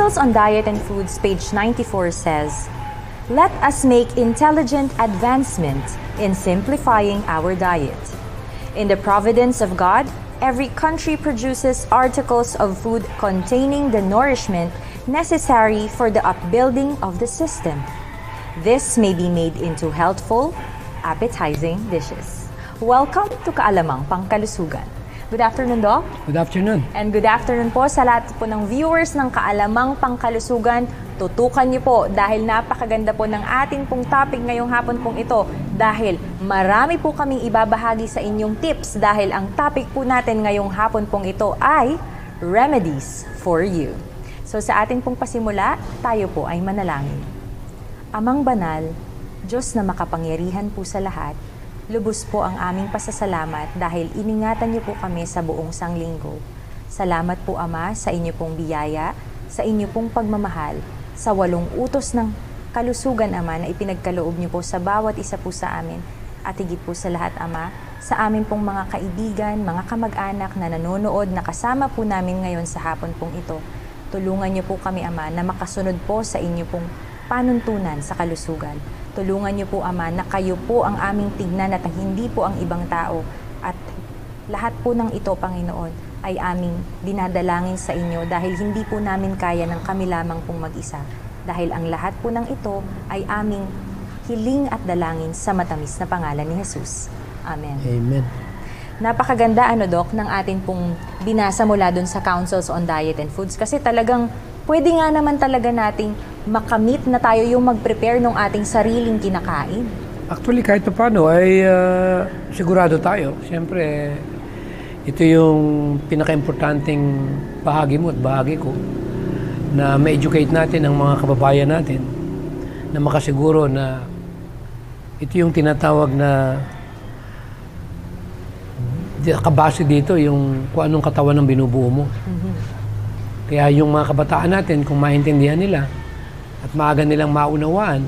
Councils on Diet and Foods, page 94 says, "Let us make intelligent advancement in simplifying our diet. In the providence of God, every country produces articles of food containing the nourishment necessary for the upbuilding of the system. This may be made into healthful, appetizing dishes." Welcome to Kaalamang Pangkalusugan. Good afternoon, Doc. Good afternoon. And good afternoon po sa lahat po ng viewers ng Kaalamang Pangkalusugan. Tutukan niyo po dahil napakaganda po ng ating pong topic ngayong hapon pong ito dahil marami po kaming ibabahagi sa inyong tips dahil ang topic po natin ngayong hapon pong ito ay Remedies for You. So sa ating pong pasimula, tayo po ay manalangin. Amang banal, Diyos na makapangyarihan po sa lahat, lubos po ang aming pasasalamat dahil iningatan niyo po kami sa buong sanglinggo. Salamat po, Ama, sa inyo pong biyaya, sa inyo pong pagmamahal, sa 8 utos ng kalusugan, Ama, na ipinagkaloob niyo po sa bawat isa po sa amin. At higit po sa lahat, Ama, sa amin pong mga kaibigan, mga kamag-anak na nanonood, na kasama po namin ngayon sa hapon pong ito. Tulungan niyo po kami, Ama, na makasunod po sa inyo pong panuntunan sa kalusugan. Tulungan niyo po, Ama, na kayo po ang aming tignan at hindi po ang ibang tao. At lahat po ng ito, Panginoon, ay aming dinadalangin sa inyo dahil hindi po namin kaya ng kami lamang pong mag-isa. Dahil ang lahat po ng ito ay aming hiling at dalangin sa matamis na pangalan ni Jesus. Amen. Amen. Napakaganda, Doc, ng atin pong binasa mula dun sa Councils on Diet and Foods kasi talagang pwede nga naman talaga nating makamit na tayo yung mag-prepare ng ating sariling kinakain. Actually, kahit pa paano ay sigurado tayo. Siyempre, ito yung pinaka-importanting bahagi mo at bahagi ko na ma-educate natin ang mga kababayan natin na makasiguro na ito yung tinatawag na kabase dito yung kung anong katawan ng binubuo mo. Kaya yung mga kabataan natin, kung maintindihan nila at maaga nilang maunawaan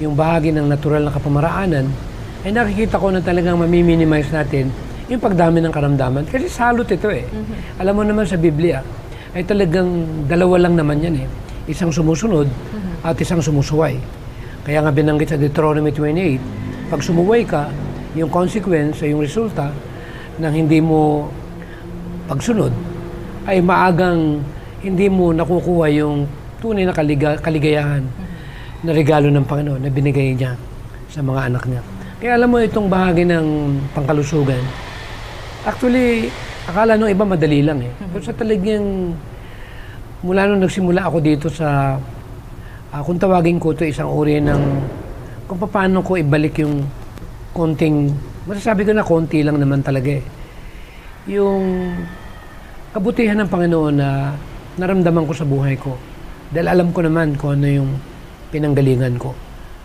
yung bahagi ng natural na kapamaraanan, ay nakikita ko na talagang mamiminimize natin yung pagdami ng karamdaman. Kasi salot ito eh. Alam mo naman sa Biblia, ay talagang dalawa lang naman yan eh. Isang sumusunod at isang sumusuway. Kaya nga binanggit sa Deuteronomy 28, pag sumuway ka, yung consequence, yung resulta ng hindi mo pagsunod, ay maagang hindi mo nakukuha yung tunay na kaligayahan na regalo ng Panginoon na binigay niya sa mga anak niya. Kaya alam mo itong bahagi ng pangkalusugan, actually, akala nung iba madali lang eh. Pero sa talagang, mula nung nagsimula ako dito sa, kung tawagin ko ito isang uri ng, kung paano ko ibalik yung konting, masasabi ko na konti lang naman talaga eh. Yung kabutihan ng Panginoon na naramdaman ko sa buhay ko. Dahil alam ko naman kung ano yung pinanggalingan ko.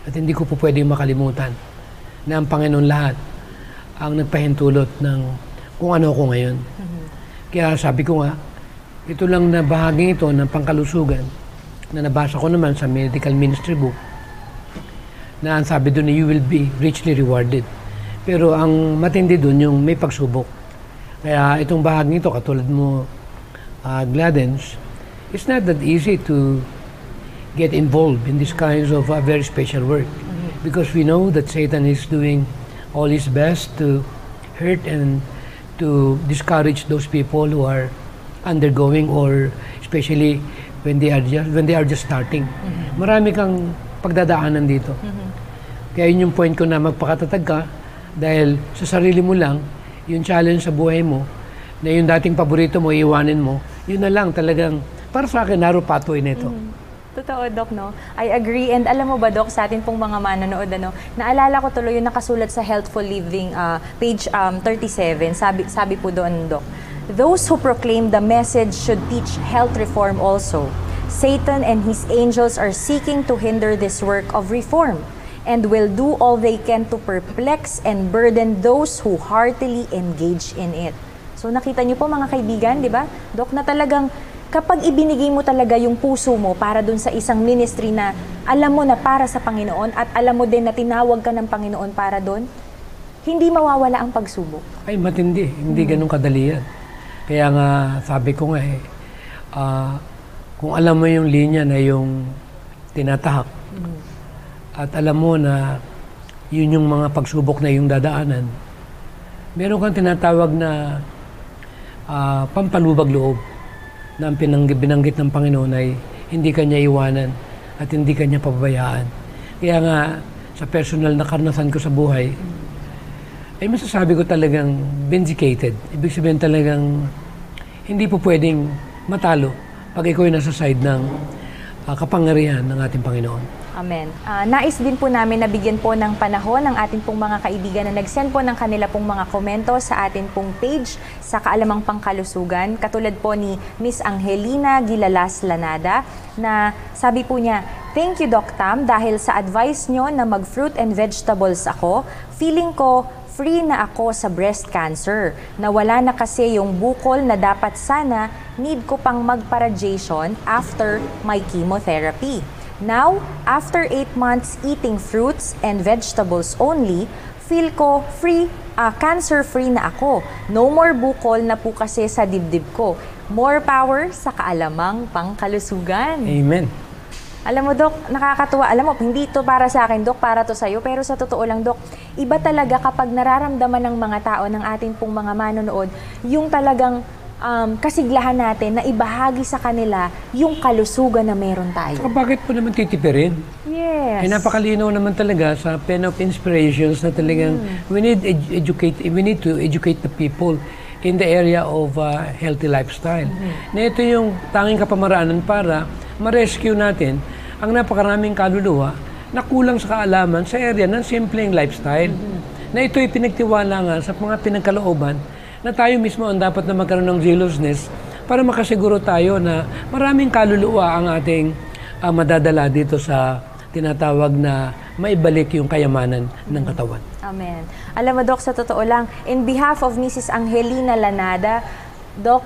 At hindi ko po pwedeng makalimutan na ang Panginoon lahat ang nagpahintulot ng kung ano ako ngayon. Kaya sabi ko nga, ito lang na bahagi ito ng pangkalusugan na nabasa ko naman sa medical ministry book na ang sabi doon na you will be richly rewarded. Pero ang matindi doon yung may pagsubok. Kaya itong bahagi ito, katulad mo, Gladens, it's not that easy to get involved in this kinds of very special work. Because we know that Satan is doing all his best to hurt and to discourage those people who are undergoing or especially when they are just starting. Marami kang pagdadaanan dito. Kaya yun yung point ko na magpakatatag ka dahil sa sarili mo lang, yung challenge sa buhay mo, na yung dating paborito mo, iiwanin mo, yun na lang talagang, para sa akin, narrow pathway nito. Totoo, Doc, no? I agree. And alam mo ba, Doc, sa atin pong mga manonood, naalala ko tuloy yung nakasulat sa Healthful Living, page 37, sabi po doon, Doc, "Those who proclaim the message should teach health reform also. Satan and his angels are seeking to hinder this work of reform and will do all they can to perplex and burden those who heartily engage in it." So nakita niyo po mga kaibigan, di ba? Doc, na talagang kapag ibinigay mo talaga yung puso mo para dun sa isang ministry na alam mo na para sa Panginoon at alam mo din na tinawag ka ng Panginoon para dun, hindi mawawala ang pagsubok. Ay, matindi. Hindi ganun kadali yan. Kaya nga, sabi ko nga kung alam mo yung linya na yung tinatahak, at alam mo na yun yung mga pagsubok na yung dadaanan, meron kang tinatawag na pampalubag loob na ang binanggit ng Panginoon ay hindi kanya iwanan at hindi kanya pababayaan. Kaya nga, sa personal na karanasan ko sa buhay, ay masasabi ko talagang vindicated. Ibig sabihin talagang hindi po pwedeng matalo pag ikaw ay nasa side ng kapangyarihan ng ating Panginoon. Amen. Nais din po namin na bigyan po ng panahon ng ating pong mga kaibigan na nag-send po ng kanila pong mga komento sa ating pong page sa Kaalamang Pangkalusugan. Katulad po ni Miss Angelina Gilalas Lanada na sabi po niya, "Thank you, Doc Tam, dahil sa advice nyo na mag-fruit and vegetables ako, feeling ko free na ako sa breast cancer. Nawala na kasi yung bukol na dapat sana need ko pang mag-radiation after my chemotherapy. Now, after 8 months eating fruits and vegetables only, feel ko cancer-free na ako. No more bukol na po kasi sa dibdib ko. More power sa Kaalamang Pangkalusugan." Amen. Alam mo, Dok, nakakatuwa. Alam mo, hindi ito para sa akin, Dok, para to sa'yo. Pero sa totoo lang, Dok, iba talaga kapag nararamdaman ng mga tao, ng ating pong mga manonood, yung talagang kasiglahan natin na ibahagi sa kanila yung kalusugan na meron tayo. Saka bakit po naman titipirin? Yes. Ay napakalinaw naman talaga sa Pen of Inspirations na talagang we need to educate the people in the area of healthy lifestyle. Na ito yung tanging kapamaraanan para ma-rescue natin ang napakaraming kaluluwa na kulang sa kaalaman sa area ng simpleng lifestyle. Na ito'y pinagtiwala nga sa mga pinagkalooban na tayo mismo ang dapat na magkaroon ng zealousness para makasiguro tayo na maraming kaluluwa ang ating madadala dito sa tinatawag na maibalik yung kayamanan ng katawan. Amen. Alam mo, Doc, sa totoo lang, in behalf of Mrs. Angelina Lanada, Doc,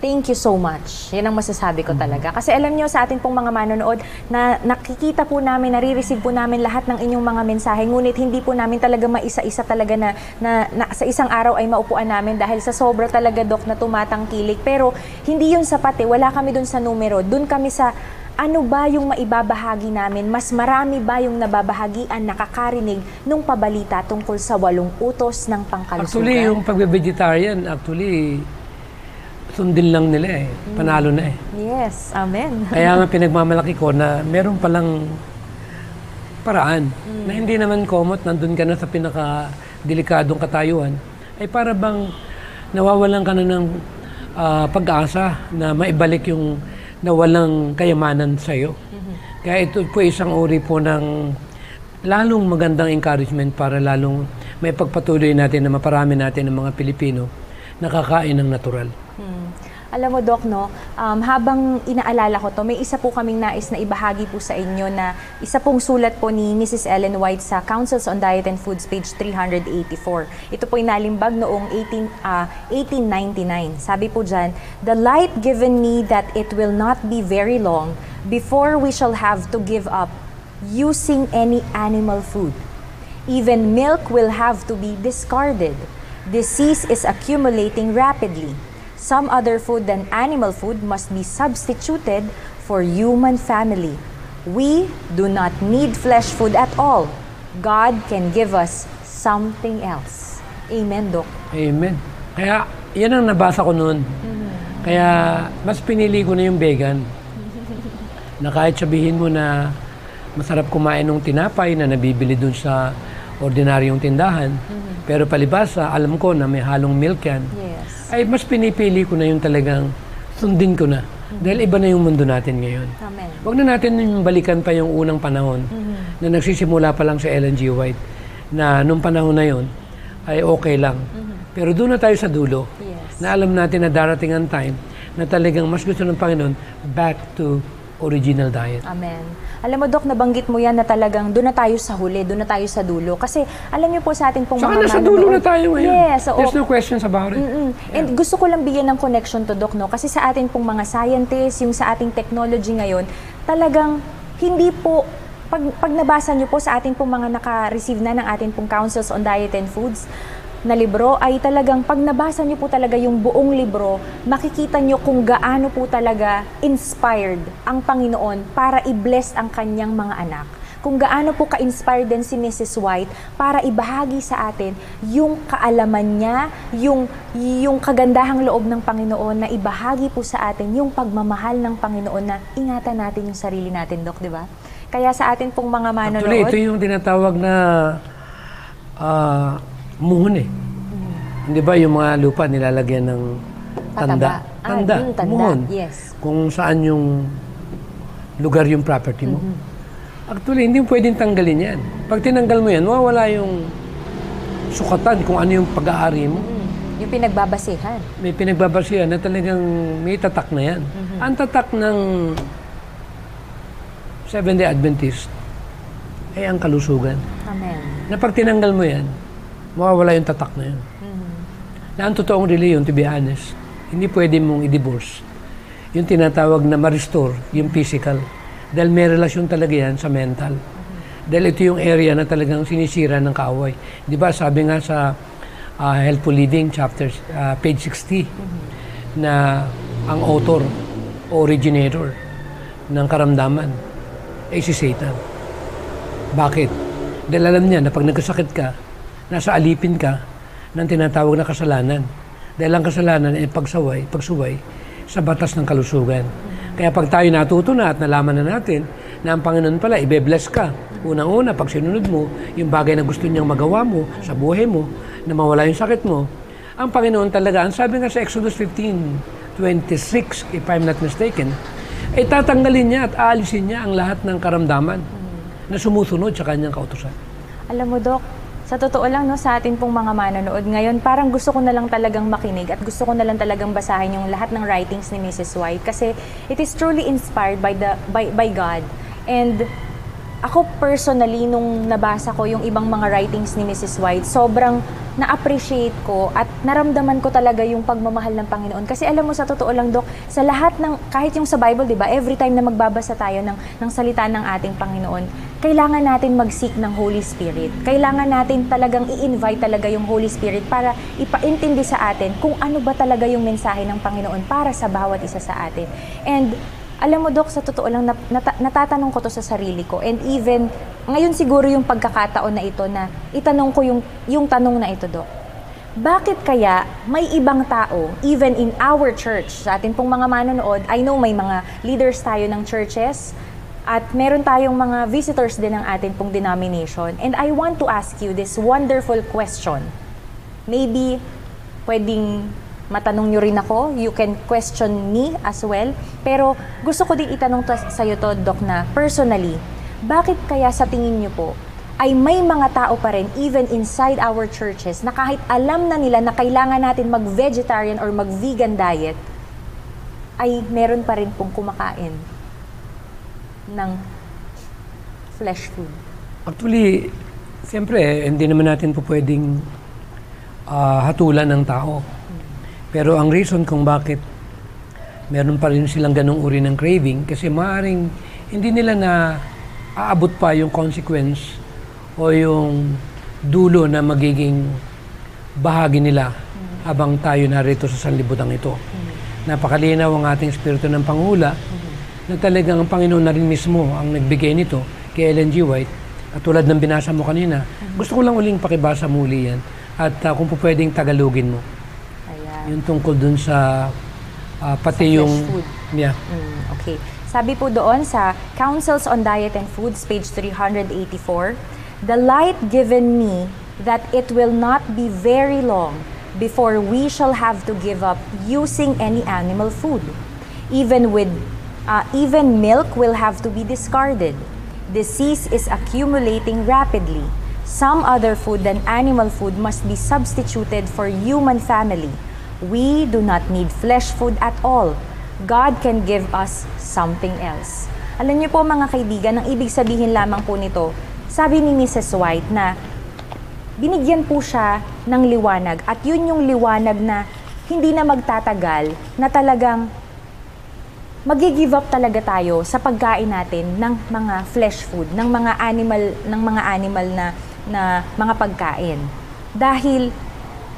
thank you so much. Yan ang masasabi ko talaga. Kasi alam nyo, sa ating pong mga manonood, na nakikita po namin, nare-receive po namin lahat ng inyong mga mensahe. Ngunit hindi po namin talaga maisa-isa talaga na sa isang araw ay maupuan namin dahil sa sobra talaga, Doc, na tumatangkilik. Pero hindi yun sapat eh. Wala kami dun sa numero. Dun kami sa ano ba yung maibabahagi namin? Mas marami ba yung nababahagian, nakakarinig nung pabalita tungkol sa 8 utos ng pangkalusugan? Actually, yung pagbe-vegetarian, sundin lang nila eh. Panalo na eh. Yes, amen. Kaya nga pinagmamalaki ko na meron palang paraan na hindi naman komot, nandun ka na sa pinaka-delikadong katayuan, ay para bang nawawalan ka na ng pag-asa na maibalik yung nawalang kayamanan sa'yo. Kaya ito po isang uri po ng lalong magandang encouragement para lalong may pagpatuloy natin na maparami natin ng mga Pilipino nakakain ng natural. Alam mo, Doc, no, habang inaalala ko to, may isa po kaming nais na ibahagi po sa inyo na isa pong sulat po ni Mrs. Ellen White sa Councils on Diet and Foods, page 384. Ito po inalimbag noong 1899. Sabi po dyan, "The light given me that it will not be very long before we shall have to give up using any animal food. Even milk will have to be discarded. Disease is accumulating rapidly. Some other food than animal food must be substituted for human family. We do not need flesh food at all. God can give us something else." Amen, Doc. Amen. Kaya, yan ang nabasa ko noon. Kaya, mas pinili ko na yung vegan. Na kahit sabihin mo na masarap kumain ng tinapay na nabibili dun sa ordinaryong tindahan, pero palibasa, alam ko na may halong milk yan. Yes. Ay mas pinipili ko na yung talagang sundin ko na. Dahil iba na yung mundo natin ngayon. Amen. Huwag na natin yung balikan pa yung unang panahon na nagsisimula pa lang sa Ellen G. White na nung panahon na yon ay okay lang. Pero doon na tayo sa dulo Yes. na alam natin na darating ang time na talagang mas gusto ng Panginoon back to original diet. Amen. Alam mo, Doc, nabanggit mo yan na talagang doon na tayo sa huli, doon na tayo sa dulo. Kasi alam niyo po sa ating pong Saka mga nasa dulo na tayo ngayon. Yes. Oo. There's no questions about it. And gusto ko lang bigyan ng connection to, Doc, no? Kasi sa ating pong mga scientists, yung sa ating technology ngayon, talagang hindi po, pag nabasa niyo po sa ating pong mga naka-receive na ng ating pong Councils on Diet and Foods, na libro ay talagang pag nabasa niyo po talaga yung buong libro, makikita niyo kung gaano po talaga inspired ang Panginoon para i-bless ang kanyang mga anak. Kung gaano po ka-inspired din si Mrs. White para ibahagi sa atin yung kaalaman niya, yung kagandahang loob ng Panginoon na ibahagi po sa atin yung pagmamahal ng Panginoon na ingatan natin yung sarili natin, Dok, di ba? Kaya sa atin pong mga manonood... Actually, ito yung tinatawag na muhon eh. Hindi ba yung mga lupa nilalagyan ng tanda? Tanda, muhon. yes. Kung saan yung lugar yung property mo. Actually, hindi mo pwedeng tanggalin yan. Pag tinanggal mo yan, mawawala yung sukatan kung ano yung pag-aari mo. Yung pinagbabasihan. May pinagbabasihan na talagang may tatak na yan. Ang tatak ng Seventh-day Adventist ay ang kalusugan. Amen. Na pag tinanggal mo yan, mawawala yung tatak na yan. Na ang totoong reliyon, to be honest, hindi pwede mong i-divorce. Yung tinatawag na ma-restore, yung physical. Dahil may relasyon talaga yan sa mental. Dahil ito yung area na talagang sinisira ng kaaway. Di ba, sabi nga sa Helpful Living, page 60, na ang author o originator ng karamdaman ay si Satan. Bakit? Dahil alam niya na pag nagkasakit ka, nasa alipin ka ng tinatawag na kasalanan. Dahil ang kasalanan ay pagsuway sa batas ng kalusugan. Kaya pag tayo natuto na at nalaman na natin na ang Panginoon pala, ibe-bless ka. Unang-una, pag sinunod mo, yung bagay na gusto niyang magawa mo sa buhay mo, na mawala yung sakit mo, ang Panginoon talaga, ang sabi nga sa Exodus 15:26, if I'm not mistaken, ay tatanggalin niya at aalisin niya ang lahat ng karamdaman na sumusunod sa kanyang kautusan. Alam mo, Dok, sa totoo lang, no, sa atin pong mga manonood ngayon, parang gusto ko na lang talagang makinig at gusto ko na lang talagang basahin yung lahat ng writings ni Mrs. White kasi it is truly inspired by God. And ako personally, nung nabasa ko yung ibang mga writings ni Mrs. White, sobrang na-appreciate ko at naramdaman ko talaga yung pagmamahal ng Panginoon. Kasi alam mo, sa totoo lang, Dok, sa lahat ng, kahit yung sa Bible, di ba, every time na magbabasa tayo ng salita ng ating Panginoon, kailangan natin mag-seek ng Holy Spirit. Kailangan natin talagang i-invite talaga yung Holy Spirit para ipaintindi sa atin kung ano ba talaga yung mensahe ng Panginoon para sa bawat isa sa atin. And alam mo, Dok, sa totoo lang, natatanong ko to sa sarili ko. And even, ngayon siguro yung pagkakataon na ito na itanong ko yung tanong na ito, Dok. Bakit kaya may ibang tao, even in our church, sa atin pong mga manonood, I know may mga leaders tayo ng churches, at meron tayong mga visitors din ng atin pong denomination. And I want to ask you this wonderful question. Maybe, pwedeng matanong nyo rin ako. You can question me as well. Pero gusto ko din itanong sa'yo to, Doc, na personally, bakit kaya sa tingin nyo po, ay may mga tao pa rin, even inside our churches, na kahit alam na nila na kailangan natin mag-vegetarian or mag-vegan diet, ay meron pa rin pong kumakain ng flesh food? Actually, siyempre, hindi naman natin po pwedeng hatulan ng tao. Pero ang reason kung bakit meron pa rin silang ganong uri ng craving, kasi maaaring hindi nila na aabot pa yung consequence o yung dulo na magiging bahagi nila habang tayo narito sa sanlibutan ito. Napakalinaw ang ating Espiritu ng Panghula na talagang ang Panginoon na rin mismo ang nagbigay nito kay Ellen G. White. At tulad ng binasa mo kanina, gusto ko lang uling pakibasa muli yan. At kung po pwedeng Tagalogin mo. Ayan. Yung tungkol dun sa pati yung... food. Yeah. Okay. Sabi po doon sa Counsels on Diet and Foods, page 384, "The light given me that it will not be very long before we shall have to give up using any animal food. Even milk will have to be discarded. Disease is accumulating rapidly. Some other food than animal food must be substituted for human family. We do not need flesh food at all. God can give us something else." Alam niyo po, mga kaibigan, ang ibig sabihin lamang po nito, sabi ni Mrs. White na binigyan po siya ng liwanag. At yun yung liwanag na hindi na magtatagal, na talagang mag-give up talaga tayo sa pagkain natin ng mga flesh food, ng mga animal na mga pagkain. Dahil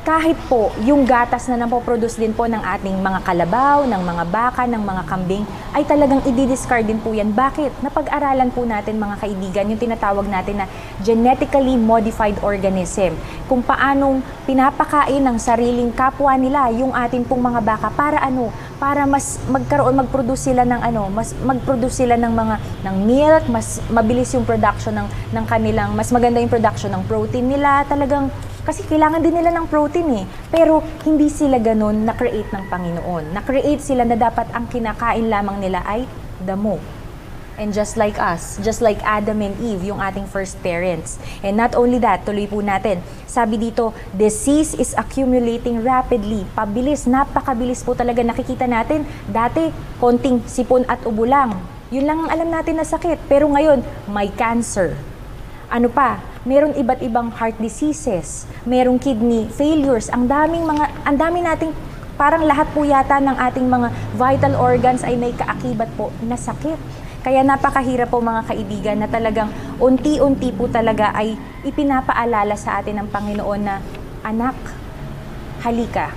kahit po yung gatas na napoproduce din po ng ating mga kalabaw, ng mga baka, ng mga kambing, ay talagang i-discard din po yan. Bakit? Napag-aralan po natin mga kaibigan, yung tinatawag natin na genetically modified organism. Kung paanong pinapakain ng sariling kapwa nila yung ating pong mga baka para ano? Para mas mag-produce sila ng mag-produce sila ng milk, mas mabilis yung production ng kanilang, mas maganda yung production ng protein nila, talagang kasi kailangan din nila ng protein eh. Pero hindi sila ganun na-create ng Panginoon. Na-create sila na dapat ang kinakain lamang nila ay damo. And just like us, just like Adam and Eve, yung ating first parents. And not only that, tuloy po natin. Sabi dito, disease is accumulating rapidly. Pabilis, napakabilis po talaga. Nakikita natin, dati, konting sipon at ubo lang. Yun lang ang alam natin na sakit. Pero ngayon, may cancer. Ano pa? Meron iba't ibang heart diseases. Merong kidney failures. Ang dami nating, parang lahat po yata ng ating mga vital organs ay may kaakibat po na sakit. Kaya napakahirap po mga kaibigan na talagang unti-unti po talaga ay ipinapaalala sa atin ng Panginoon na, anak, halika,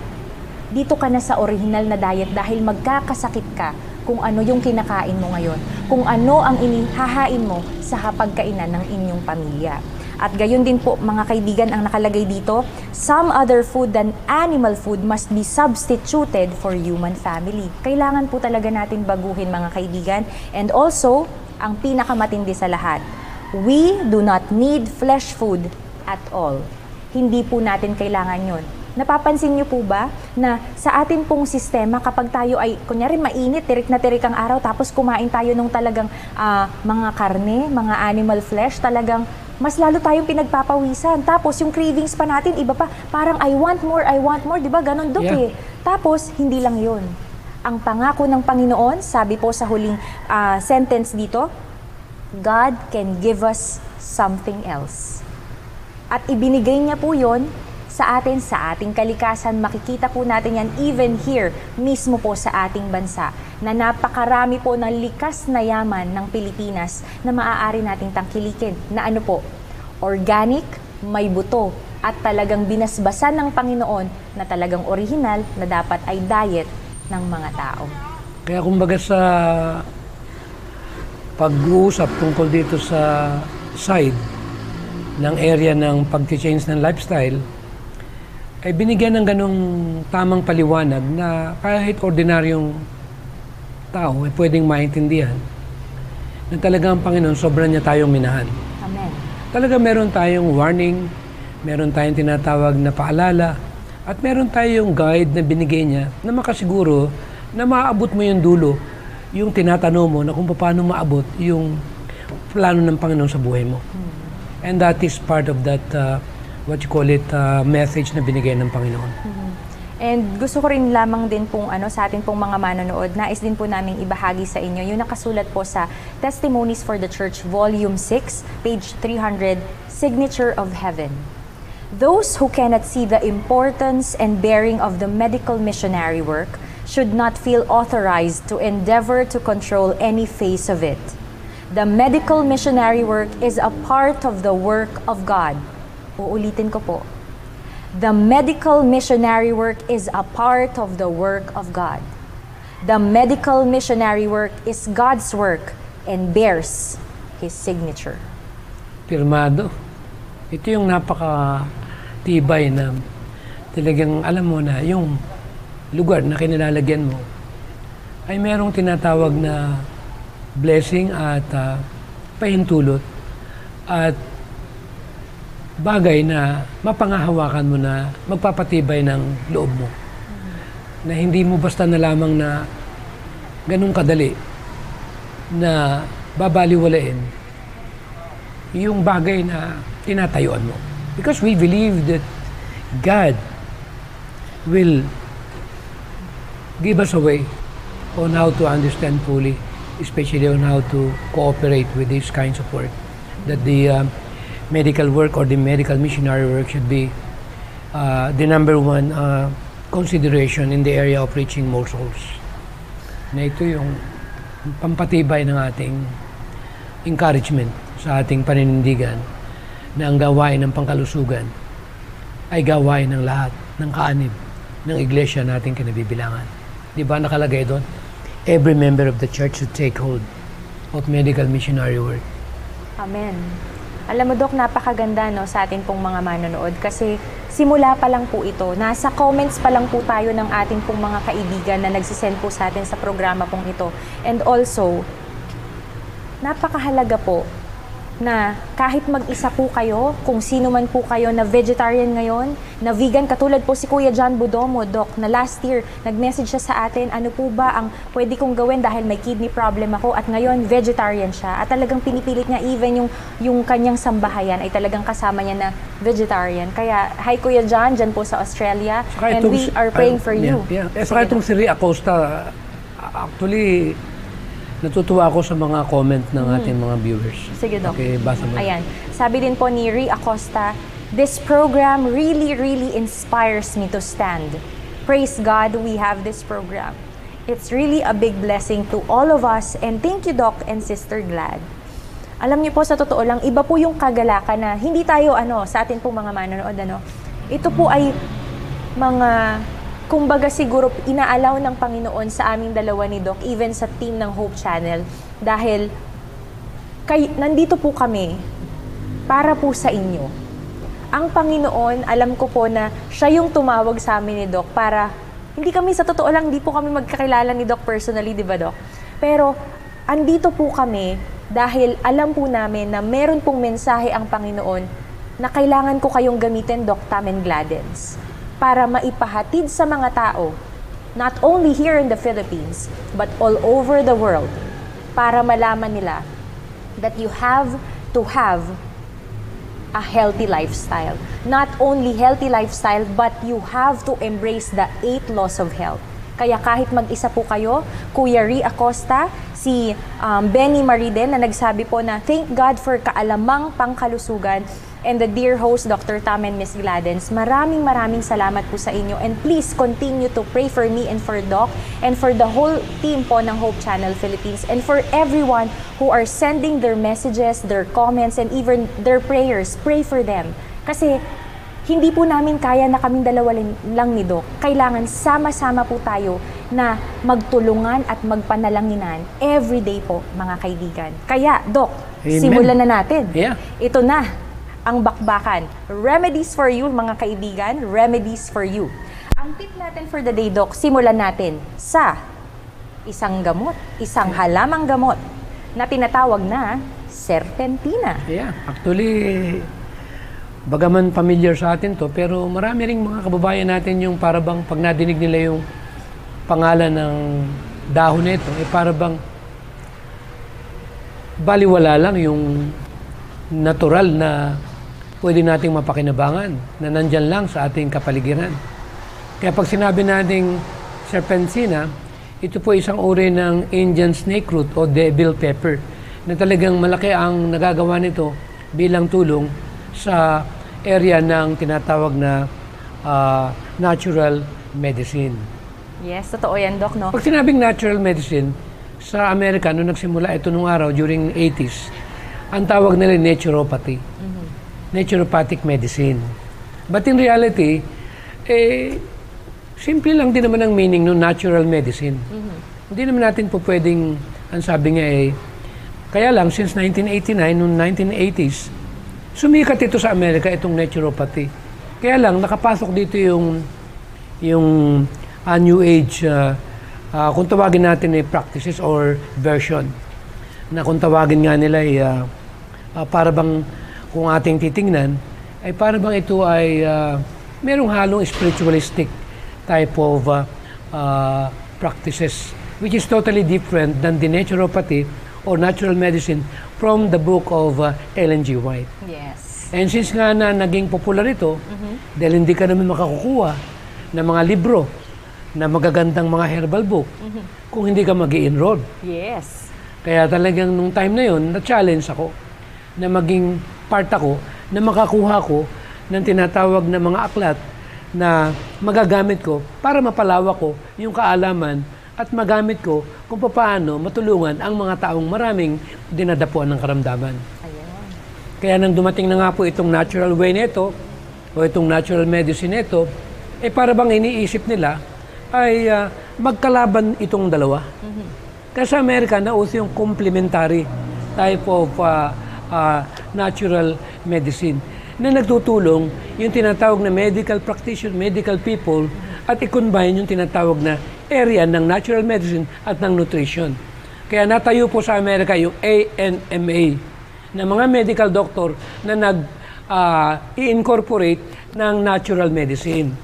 dito ka na sa original na diet dahil magkakasakit ka kung ano yung kinakain mo ngayon, kung ano ang inihahain mo sa hapagkainan ng inyong pamilya. At gayon din po mga kaibigan ang nakalagay dito, some other food than animal food must be substituted for human family. Kailangan po talaga natin baguhin mga kaibigan. And also, ang pinakamatindi sa lahat, we do not need flesh food at all. Hindi po natin kailangan yun. Napapansin niyo po ba na sa atin pong sistema kapag tayo ay, kunyari mainit, tirik na tirik ang araw, tapos kumain tayo nung talagang mga karne, mga animal flesh, talagang mas lalo tayong pinagpapawisan. Tapos yung cravings pa natin, iba pa, parang I want more, di ba? Ganon Dok eh. Tapos, hindi lang yun. Ang pangako ng Panginoon, sabi po sa huling sentence dito, God can give us something else. At ibinigay niya po yun sa atin, sa ating kalikasan. Makikita po natin yan even here, mismo po sa ating bansa, na napakarami po ng likas na yaman ng Pilipinas na maaari nating tangkilikin. Na ano po? Organic, may buto, at talagang binasbasan ng Panginoon na talagang original na dapat ay diet ng mga tao. Kaya kumbaga sa pag-uusap tungkol dito sa side ng area ng pag-change ng lifestyle, ay binigyan ng ganong tamang paliwanag na kahit ordinaryong tao ay pwedeng maintindihan na talagang ang Panginoon sobrang niya tayong minahan. Amen. Talaga meron tayong warning, meron tayong tinatawag na paalala, at meron tayong guide na binigay niya na makasiguro na maaabot mo yung dulo, yung tinatanong mo na kung paano maabot yung plano ng Panginoon sa buhay mo. And that is part of that what you call it, message na binigay ng Panginoon. And gusto ko rin lamang din pong sa atin pong mga manonood, nais din po namin ibahagi sa inyo yung nakasulat po sa Testimonies for the Church, Volume 6, page 300, Signature of Heaven. Those who cannot see the importance and bearing of the medical missionary work should not feel authorized to endeavor to control any phase of it. The medical missionary work is a part of the work of God. Uulitin ko po. The medical missionary work is a part of the work of God. The medical missionary work is God's work and bears His signature. Pirmado. Ito yung napaka-tibay na talagang alam mo na yung lugar na kinilalagyan mo ay merong tinatawag na blessing at pahintulot at bagay na mapangahawakan mo na magpapatibay ng loob mo. Na hindi mo basta na lamang na ganun kadali na babaliwalain yung bagay na tinatayuan mo. Because we believe that God will give us a way on how to understand fully, especially on how to cooperate with these kinds of work. That the medical work or the medical missionary work should be the number one consideration in the area of reaching more souls. Na ito yung pampatibay ng ating encouragement sa ating paninindigan na ang gawain ng pangkalusugan ay gawain ng lahat ng kaanib ng iglesia nating kinabibilangan. Di ba nakalagay doon? Every member of the church should take hold of medical missionary work. Amen. Alam mo, Dok, napakaganda no, sa atin pong mga manonood kasi simula pa lang po ito. Nasa comments pa lang po tayo ng ating pong mga kaibigan na nagsisend po sa atin sa programa pong ito. And also, napakahalaga po na kahit mag-isa po kayo, kung sino man po kayo na vegetarian ngayon, na vegan, katulad po si Kuya John Budomo, Doc, na last year, nag-message siya sa atin, ano po ba ang pwede kong gawin dahil may kidney problem ako at ngayon vegetarian siya at talagang pinipilit niya even yung kanyang sambahayan ay talagang kasama niya na vegetarian. Kaya, hi Kuya John, dyan po sa Australia, and we are praying for you. Saka itong si Ria Acosta, actually, natutuwa ako sa mga comment ng ating mga viewers. Sige, Doc. Okay, basa mo. Ayan. Sabi din po ni Ri Acosta, this program really inspires me to stand. Praise God, we have this program. It's really a big blessing to all of us and thank you, Doc and Sister Glad. Alam niyo po, sa totoo lang, iba po yung kagalakan na hindi tayo, sa atin pong mga manonood, ito po ay mga kumbaga siguro inaalaw ng Panginoon sa aming dalawa ni Doc, even sa team ng Hope Channel, dahil nandito po kami para po sa inyo. Ang Panginoon, alam ko po na siya yung tumawag sa amin ni Doc para, hindi kami sa totoo lang, hindi po kami magkakilala ni Doc personally, di ba Doc? Pero, andito po kami dahil alam po namin na meron pong mensahe ang Panginoon na kailangan ko kayong gamitin, Doc Tam and Gladens, para maipahatid sa mga tao, not only here in the Philippines, but all over the world, para malaman nila that you have to have a healthy lifestyle. Not only healthy lifestyle, but you have to embrace the 8 laws of health. Kaya kahit mag-isa po kayo, Kuya Ri Acosta, si Benny Mariden na nagsabi po na thank God for kaalamang pangkalusugan, and the dear host, Dr. Tam and Miss Gladens, maraming salamat po sa inyo. And please continue to pray for me and for Doc and for the whole team po ng Hope Channel Philippines and for everyone who are sending their messages, their comments, and even their prayers. Pray for them. Kasi hindi po namin kaya na kaming dalawa lang ni Doc. Kailangan sama-sama po tayo na magtulungan at magpanalanginan everyday po, mga kaibigan. Kaya, Doc, Amen. Simulan na natin. Yeah. Ito na ang bakbakan. Remedies for you, mga kaibigan. Remedies for you. Ang tip natin for the day, Doc, simulan natin sa isang gamot, isang halamang gamot na tinatawag na serpentina. Yeah, actually, bagaman familiar sa atin to, pero marami ring mga kababayan natin yung parabang pag nadinig nila yung pangalan ng dahon nito, parabang baliwala lang yung natural na pwede nating mapakinabangan na nandyan lang sa ating kapaligiran. Kaya pag sinabi nating serpentina, ito po isang uri ng Indian snake root o devil pepper na talagang malaki ang nagagawa nito bilang tulong sa area ng tinatawag na natural medicine. Yes, totoo yan, Doc, no? Pag sinabing natural medicine, sa Amerika, nung nagsimula ito nung araw, during 80s, ang tawag nila naturopathy. Naturopathic medicine. But in reality, simple lang din naman ang meaning ng natural medicine. Hindi naman natin po pwedeng, ang sabi nga kaya lang, since 1989, noong 1980s, sumikat ito sa Amerika, itong naturopathy. Kaya lang, nakapasok dito yung New Age, kung tawagin natin practices or version, na kung tawagin nga nila para bang, kung ating titingnan, ay para bang ito ay merong halong spiritualistic type of practices, which is totally different than the naturopathy or natural medicine from the book of Ellen G. White. Yes. And since nga na naging popular ito, dahil hindi ka naman makakukuha ng mga libro na magagandang mga herbal book kung hindi ka mag-i-enroll. Yes. Kaya talagang nung time na yon, na-challenge ako na maging part ako na makakuha ko ng tinatawag na mga aklat na magagamit ko para mapalawak ko yung kaalaman at magamit ko kung paano matulungan ang mga taong maraming dinadapuan ng karamdaman. Ayun. Kaya nang dumating na nga po itong natural way nito o itong natural medicine nito, para bang iniisip nila ay magkalaban itong dalawa. Kasi sa Amerika, nauso yung complementary type of natural medicine na nagtutulong yung tinatawag na medical practitioner, medical people, at i-combine yung tinatawag na area ng natural medicine at ng nutrition. Kaya natayo po sa Amerika yung ANMA na mga medical doctor na i-incorporate ng natural medicine.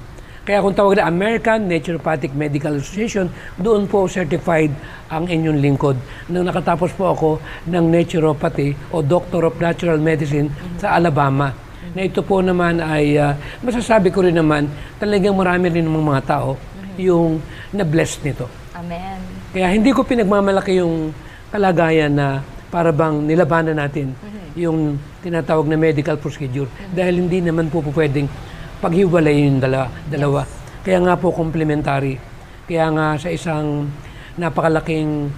Kaya kung tawag na American Naturopathic Medical Association, doon po certified ang inyong lingkod. Nung nakatapos po ako ng naturopathy o Doctor of Natural Medicine sa Alabama. Na ito po naman ay, masasabi ko rin naman, talagang marami rin ng mga tao yung na-bless nito. Amen. Kaya hindi ko pinagmamalaki yung kalagayan na para bang nilabanan natin yung tinatawag na medical procedure dahil hindi naman po pwedeng paghiwalay yung dalawa. Kaya nga po complementary. Kaya nga sa isang napakalaking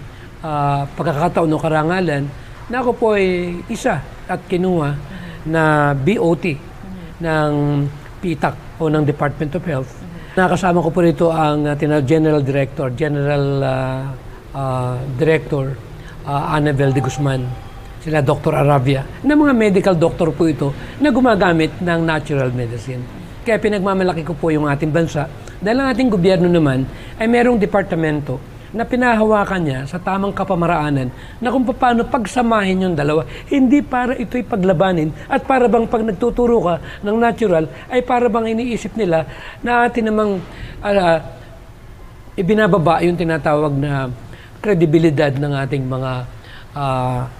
pagkakataon o karangalan na ako po ay isa at kinuha na BOT ng PTAC o ng Department of Health. Nakasama ko po rito ang General Director, Annabel de Guzman, sila Dr. Arabia, na mga medical doctor po ito na gumagamit ng natural medicine. Kaya pinagmamalaki ko po yung ating bansa dahil ang ating gobyerno naman ay merong departamento na pinahawakan niya sa tamang kapamaraanan na kung paano pagsamahin yung dalawa. Hindi para ito'y paglabanin at para bang pag nagtuturo ka ng natural ay para bang iniisip nila na atin namang ibinababa yung tinatawag na kredibilidad ng ating mga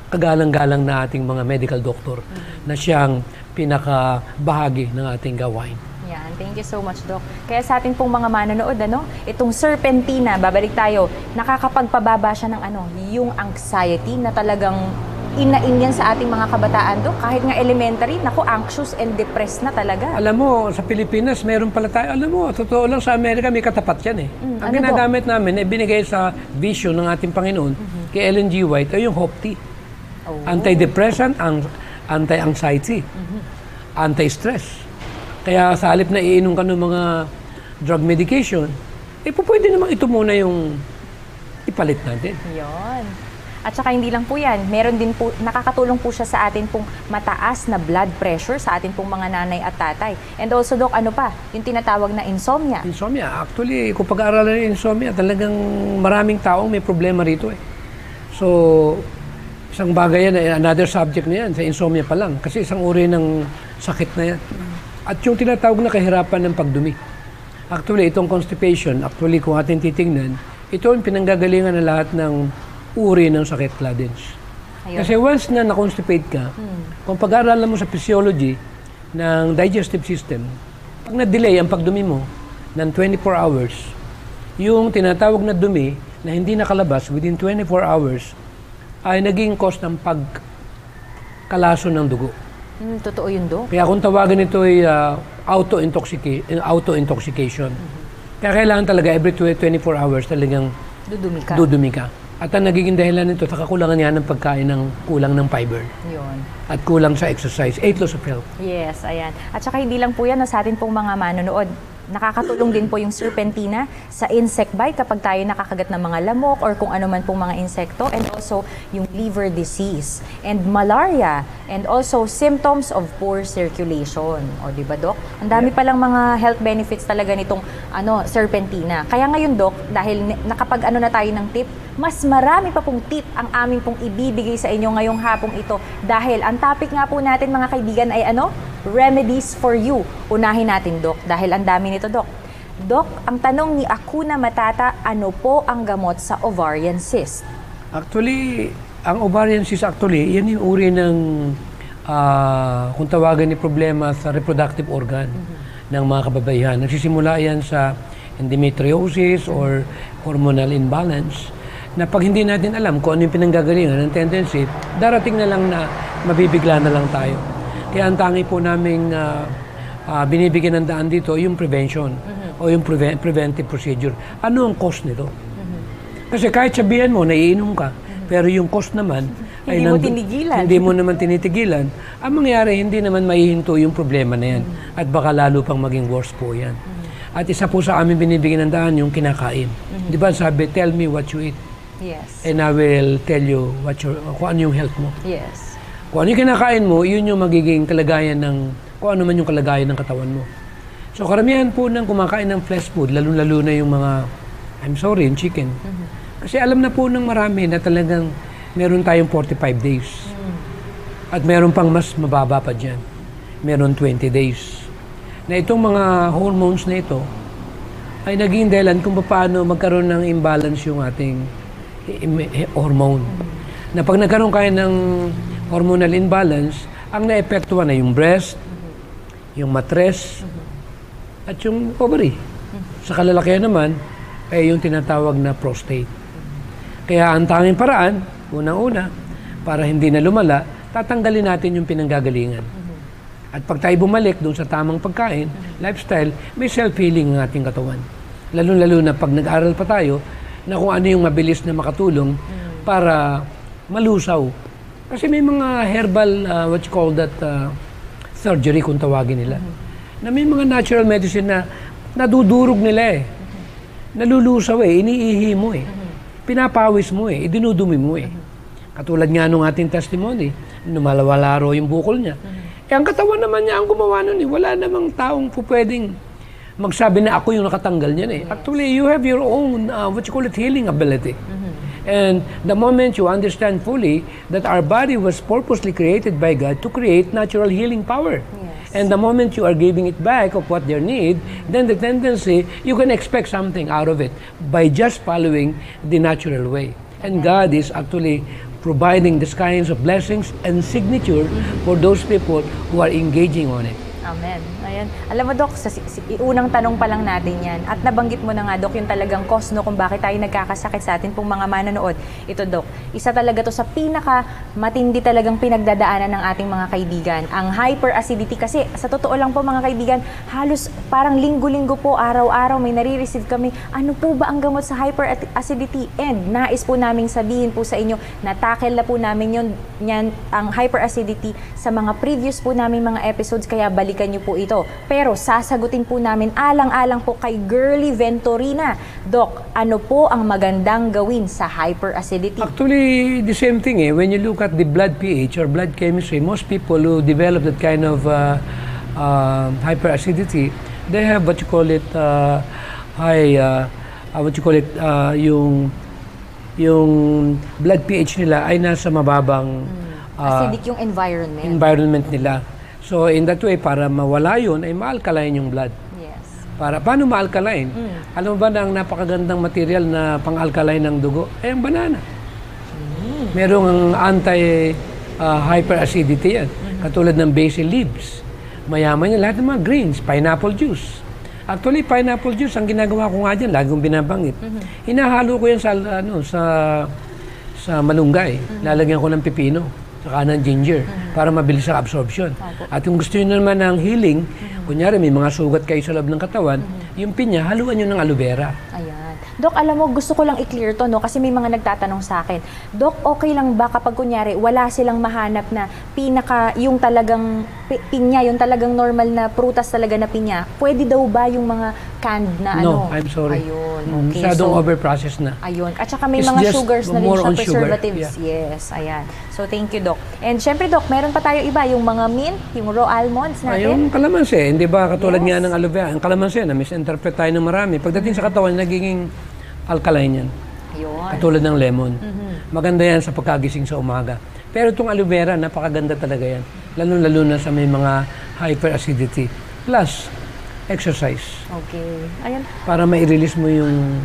kagalang-galang na ating mga medical doctor na siyang pinakabahagi ng ating gawain. Yan. Thank you so much, Doc. Kaya sa ating pong mga manonood, itong serpentina, babalik tayo, nakakapagpababa siya ng yung anxiety na talagang inain yan sa ating mga kabataan, Doc. Kahit nga elementary, anxious and depressed na talaga. Alam mo, sa Pilipinas, meron pala tayo. Alam mo, totoo lang sa Amerika, may katapat yan Ang ginagamit namin, binigay sa vision ng ating Panginoon, kay Ellen G. White, ay yung HOPT. Antidepressant, anti-anxiety, anti-stress. Kaya sa halip na iinom ka ng mga drug medication, pwede naman ito muna yung ipalit natin. Yon. At saka hindi lang po yan, meron din po, nakakatulong po siya sa atin pong mataas na blood pressure sa atin pong mga nanay at tatay. And also, Doc, yung tinatawag na insomnia. Insomnia. Actually, kung pag-aaralan ng insomnia, talagang maraming taong may problema rito So, isang bagay yan, another subject na yan, sa insomnia pa lang. Kasi isang uri ng sakit na yan. At yung tinatawag na kahirapan ng pagdumi. Actually, itong constipation, kung atin titingnan, ito yung pinanggagalingan ng lahat ng uri ng sakit, Clarence. Kasi once na na-constipate ka, kung pag-aaralan mo sa physiology ng digestive system, pag na-delay ang pagdumi mo ng 24 hours, yung tinatawag na dumi na hindi nakalabas within 24 hours ay naging cause ng pagkalaso ng dugo. Totoo yun, Doc. Kaya kung tawagan ito ay auto-intoxication. Kaya kailangan talaga every 24 hours talagang dudumi ka. At ang nagiging dahilan nito sa kakulangan yan ng pagkain ng kulang ng fiber. Yun. At kulang sa exercise. 8 loss of health. Yes, ayan. At saka hindi lang po yan sa atin pong mga manonood. Nakakatulong din po yung serpentina sa insect bite kapag tayo nakakagat ng mga lamok or kung ano man pong mga insekto, and also yung liver disease and malaria and also symptoms of poor circulation. O di ba, Doc? Ang dami palang mga health benefits talaga nitong serpentina. Kaya ngayon, Doc, dahil nakapag na tayo ng tip, mas marami pa pong tip ang aming pong ibibigay sa inyo ngayong hapong ito dahil ang topic nga po natin, mga kaibigan, ay remedies for you. Unahin natin, Doc, dahil ang dami nito, Doc. Doc, ang tanong ni Akuna Matata, ano po ang gamot sa ovarian cyst? Actually, ang ovarian cyst yan yung uri ng kung tawagan ni problema sa reproductive organ ng mga kababaihan. Nagsisimula yan sa endometriosis or hormonal imbalance na pag hindi natin alam kung ano yung pinanggagalingan ng tendency, darating na lang na mabibigla na lang tayo. Kaya ang tangi po naming binibigyan ng daan dito, yung prevention o yung preventive procedure. Ano ang cause nito? Kasi kahit sabihan mo, naiinom ka, pero yung cause naman, hindi mo naman tinitigilan, ang mangyari, hindi naman maihinto yung problema na yan. At baka lalo pang maging worse po yan. At isa po sa amin binibigyan ng daan yung kinakain. Di ba sabi, tell me what you eat. Yes. And I will tell you kung ano yung health mo. Yes. Kung ano yung kinakain mo, yun yung magiging kalagayan kung ano man yung kalagayan ng katawan mo. So karamihan po ng kumakain ng flesh food, lalo-lalo na yung mga, yung chicken. Kasi alam na po ng marami na talagang meron tayong 45 days. At meron pang mas mababa pa dyan. Meron 20 days. Na itong mga hormones na ito ay naging dahilan kung paano magkaroon ng imbalance yung ating hormone. Na pag nagkaroon kayo ng hormonal imbalance, ang naepektuhan na yung breast, yung matres, at yung ovary. Sa kalalakihan naman, ay yung tinatawag na prostate. Kaya ang tanging paraan, unang-una, para hindi na lumala, tatanggalin natin yung pinanggagalingan. At pag tayo bumalik doon sa tamang pagkain, lifestyle, may self-healing ang ating katawan. Lalo-lalo na pag nag-aral pa tayo, na kung ano yung mabilis na makatulong para malusaw. Kasi may mga herbal, surgery kung tawagin nila. Na may mga natural medicine na nadudurog nila Nalulusaw iniihi mo Pinapawis mo idinudumi mo Katulad nga nung ating testimony, lumalawala raw yung bukol niya. Ang katawan naman niya ang gumawa nun Wala namang taong pwedeng magsabi na ako yung nakatanggal niyan Actually, you have your own, healing ability. And the moment you understand fully that our body was purposely created by God to create natural healing power. Yes. And the moment you are giving it back of what they need, then the tendency, you can expect something out of it by just following the natural way. And God is actually providing these kinds of blessings and signature for those people who are engaging on it. Amen. Ayan. Alam mo, Dok, unang tanong pa lang natin yan. At nabanggit mo na nga, Dok, yung talagang cause kung bakit tayo nagkakasakit sa atin pong mga manonood. Ito, Dok, isa talaga to sa matindi talagang pinagdadaanan ng ating mga kaibigan. Ang hyperacidity kasi, sa totoo lang po mga kaibigan, halos parang linggo-linggo po, araw-araw may nare-receive kami. Ano po ba ang gamot sa hyperacidity? And nais po naming sabihin po sa inyo, na-tackle na po namin ang hyperacidity sa mga previous po namin mga episodes, kaya balikan niyo po ito. Pero sasagutin po namin alang-alang po kay Girly Venturina. Doc, ano po ang magandang gawin sa hyperacidity? Actually, the same thing When you look at the blood pH or blood chemistry, most people who develop that kind of hyperacidity, they have yung blood pH nila ay nasa mababang acidic yung environment nila. So in that way, para mawala yun, ay ma-alkaline yung blood. Yes. Paano ma-alkaline? Alam mo ba na ang napakagandang material na pang-alkaline ng dugo? Ay ang banana. Merong anti-hyperacidity yan. Katulad ng basil leaves. Mayaman yan lahat ng mga greens. Pineapple juice. Actually, pineapple juice, ang ginagawa ko nga dyan, lagi kong binabanggit. Hinahalo ko yan sa malunggay. Lalagyan ko ng pipino. Saka ng ginger para mabilis ang absorption. At kung gusto nyo naman ng healing, kunyari may mga sugat kayo sa loob ng katawan, yung pinya, haluan nyo ng aloe vera. Ayan. Dok, alam mo, gusto ko lang i-clear to, no? Kasi may mga nagtatanong sa akin, Dok, okay lang ba kapag kunyari wala silang mahanap na yung talagang pinya, yung talagang normal na prutas talaga na pinya, pwede daw ba yung mga canned na No, I'm sorry. Ayun. Okay. Masyadong over-processed na. Ayun. At saka may It's mga just sugars na rin more siya, on sugar. preservatives. Yes, ayan. So, thank you, Dok. And syempre, Dok, meron pa tayo iba, yung mga mint, yung raw almonds natin. Yung kalamansi, hindi ba katulad Yes. nga ng aloe vera, ang kalamansi na misinterpret tayo ng marami. Pagdating sa katawan, nagiging alkaline yan. Ayun. Katulad ng lemon. Maganda yan sa pagkagising sa umaga. Pero itong aloe vera, napakaganda talaga yan. Lalo-lalo na sa may mga hyperacidity. Plus, exercise. Okay. Ayan. Para ma-release mo yung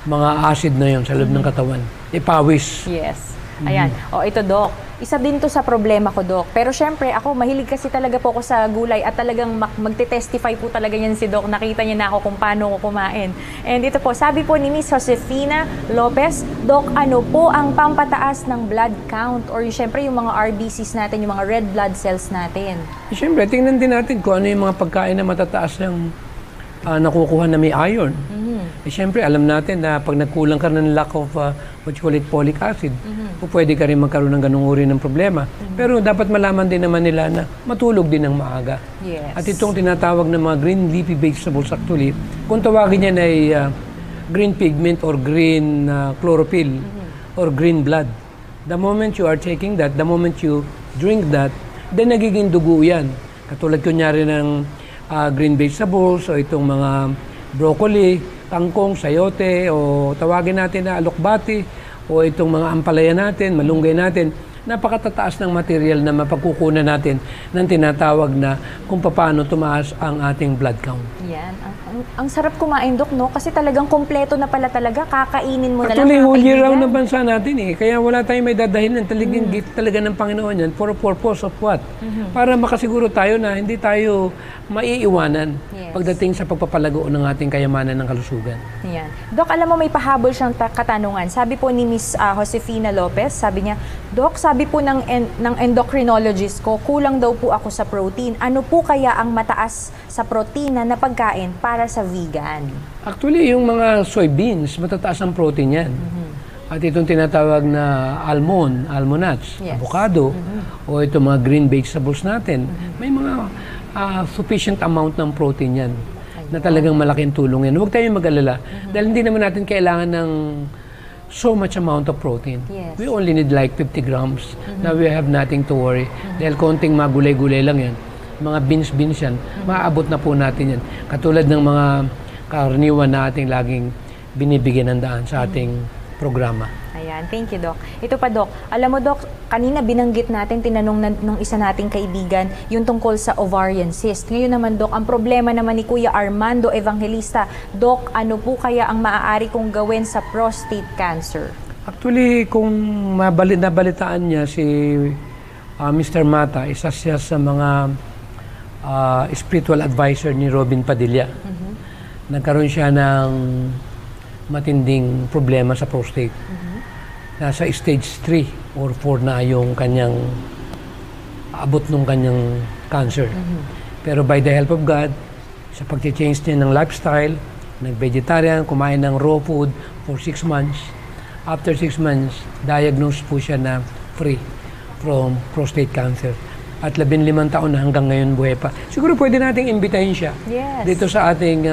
mga acid na yun sa loob ng katawan. Ipawis. Yes. Ayan. O, ito, Dok. Isa din to sa problema ko, Dok. Pero syempre, ako, mahilig kasi talaga po ako sa gulay at talagang magte-testify po talaga yan si Dok. Nakita niya na ako kung paano ko kumain. And ito po, sabi po ni Miss Josefina Lopez, Dok, ano po ang pampataas ng blood count? Or syempre, yung mga RBCs natin, yung mga red blood cells natin? Siyempre, tingnan din natin kung ano yung mga pagkain na matataas ng nakukuha na may iron. Siyempre, alam natin na pag nagkulang ka ng lack of what you call it, folic acid, pwede ka rin magkaroon ng ganung uri ng problema. Pero dapat malaman din naman nila na matulog din ng maaga. Yes. At itong tinatawag ng mga green leafy vegetables actually, kung tawagin yan ay green pigment or green chlorophyll or green blood. The moment you are taking that, the moment you drink that, then nagiging dugo yan. Katulad kunyari ng green vegetables o itong mga broccoli, kangkong, sayote, o tawagin natin na alokbati, o itong mga ampalaya natin, malunggay natin, napakatataas ng material na mapagkukunan natin ng tinatawag na kung paano tumaas ang ating blood count. Yan. Ang sarap kumain, Dok, no? Kasi talagang kompleto na pala talaga. Kakainin mo na lang. Actually, whole year round ng bansa natin eh. Kaya wala tayong may dadahilan. Talagang gift talaga ng Panginoon yan for a purpose of what? Para makasiguro tayo na hindi tayo maiiwanan pagdating sa pagpapalago ng ating kayamanan ng kalusugan. Yan. Dok, alam mo may pahabol siyang katanungan. Sabi po ni Miss Josefina Lopez, sabi niya, Dok, sabi po ng endocrinologist ko, kulang daw po ako sa protein. Ano po kaya ang mataas sa protina na pagkain para sa vegan? Actually, yung mga soybeans, matataas ang protein yan. At itong tinatawag na almond nuts, avocado, o itong mga green vegetables natin, may mga sufficient amount ng protein yan na talagang malaking tulong yan. Huwag tayong mag-alala dahil hindi naman natin kailangan ng so much amount of protein. Yes. We only need like 50 grams. Now we have nothing to worry. Dahil konting mga gulay-gulay lang yan. Mga beans yan, maaabot na po natin yan. Katulad ng mga karaniwan na ating laging binibigyan ng daan sa ating programa. Ayan, thank you, Doc. Ito pa, Doc. Alam mo, Doc, kanina binanggit natin, tinanong nung isa nating kaibigan, yung tungkol sa ovarian cyst. Ngayon naman, Doc, ang problema naman ni Kuya Armando Evangelista, Doc, ano po kaya ang maaari kong gawin sa prostate cancer? Actually, kung nabalitaan niya si Mr. Mata, isa siya sa mga spiritual advisor ni Robin Padilla. Nagkaroon siya ng matinding problema sa prostate. Nasa stage 3 or 4 na yung kanyang abot ng kanyang cancer. Pero by the help of God, sa pag-change niya ng lifestyle, nag-vegetarian, kumain ng raw food for 6 months. After 6 months, diagnosed po siya na free from prostate cancer. At 15 taon na hanggang ngayon buhay pa. Siguro pwede nating imbitahin siya dito sa ating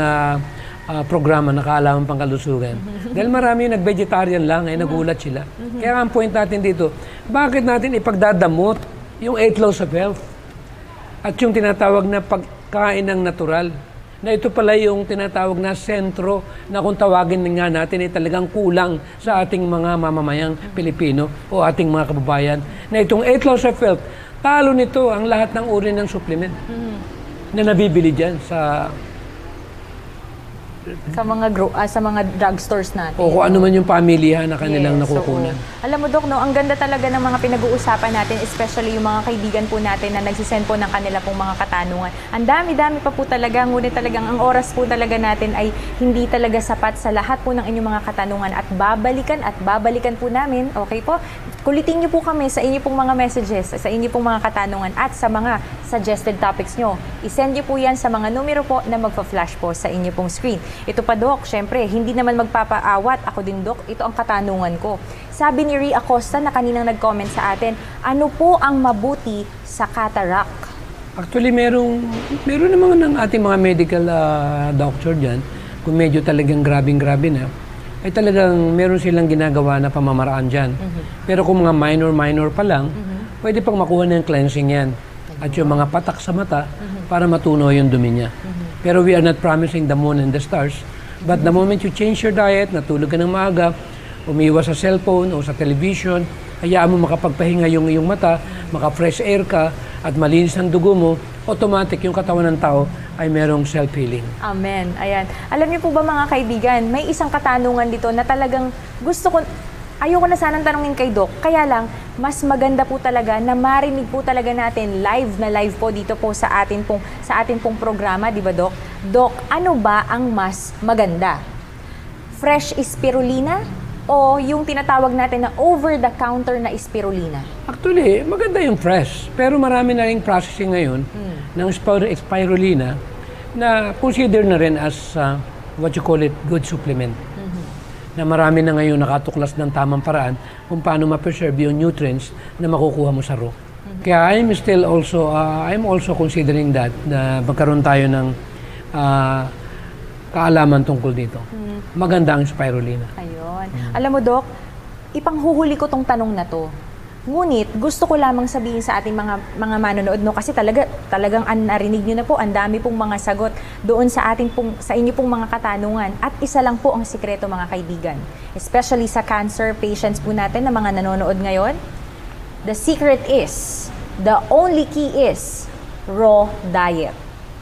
programa na Kaalaman Pangkalusugan. Dahil marami yung nag-vegetarian lang, ay nagulat sila. Kaya ang point natin dito, bakit natin ipagdadamot yung 8 laws of health at yung tinatawag na pagkain ng natural, na ito pala yung tinatawag na sentro na kung tawagin nga natin ay talagang kulang sa ating mga mamamayang Pilipino o ating mga kababayan, na itong 8 laws of health, talo nito ang lahat ng uri ng supplement na nabibili dyan sa mga drugstores natin. o kung ano man yung pamilya na kanilang nakukunan. Alam mo, Doc, no, ang ganda talaga ng mga pinag-uusapan natin, especially yung mga kaibigan po natin na nagsisend po ng kanila pong mga katanungan. Ang dami-dami pa po talaga, ngunit talagang ang oras po talaga natin ay hindi talaga sapat sa lahat po ng inyong mga katanungan at babalikan po namin, okay po? Kulitin niyo po kami sa inyo pong mga messages, sa inyo pong mga katanungan at sa mga suggested topics nyo. I-send niyo po yan sa mga numero po na magpa-flash po sa inyo pong screen. Ito pa, Doc, syempre, hindi naman magpapaawat. Ako din, Doc, ito ang katanungan ko. Sabi ni Rhea Acosta na kaninang nag-comment sa atin, ano po ang mabuti sa cataract? Actually, meron naman ng ating mga medical doctor dyan, kung medyo talagang grabing-grabe na, ay talagang meron silang ginagawa na pamamaraan dyan. Pero kung mga minor pa lang, pwede pang makuha ng cleansing yan. At yung mga patak sa mata, para matunaw yung dumi niya. Pero we are not promising the moon and the stars. But the moment you change your diet, natulog ka ng maaga, umiwas sa cellphone o sa television, hayaan mo makapagpahinga yung iyong mata, maka-fresh air ka, at malinis ang dugo mo, automatic yung katawan ng tao ay merong self-healing. Amen. Ayan. Alam niyo po ba, mga kaibigan, may isang katanungan dito na talagang ayoko na sanang tanungin kay Doc. Kaya lang, mas maganda po talaga na marinig po talaga natin live po dito po sa atin pong programa, di ba, Doc? Doc, ano ba ang mas maganda? Fresh spirulina o yung tinatawag natin na over-the-counter na spirulina? Actually, maganda yung fresh. Pero marami na rin processing ngayon ng spirulina na consider na rin as what you call it, good supplement. Na marami na ngayon nakatuklas ng tamang paraan kung paano ma-preserve yung nutrients na makukuha mo sa raw. Kaya I'm also considering that na magkaroon tayo ng kaalaman tungkol dito. Maganda ang spirulina. Ayun. Alam mo, Doc, ipanghuhuli ko tong tanong na to. Ngunit, gusto ko lamang sabihin sa ating mga manonood, no, kasi talagang narinig nyo na po, ang dami pong mga sagot doon sa inyo pong mga katanungan. At isa lang po ang sikreto, mga kaibigan. Especially sa cancer patients po natin na mga nanonood ngayon. The secret is, the only key is, raw diet.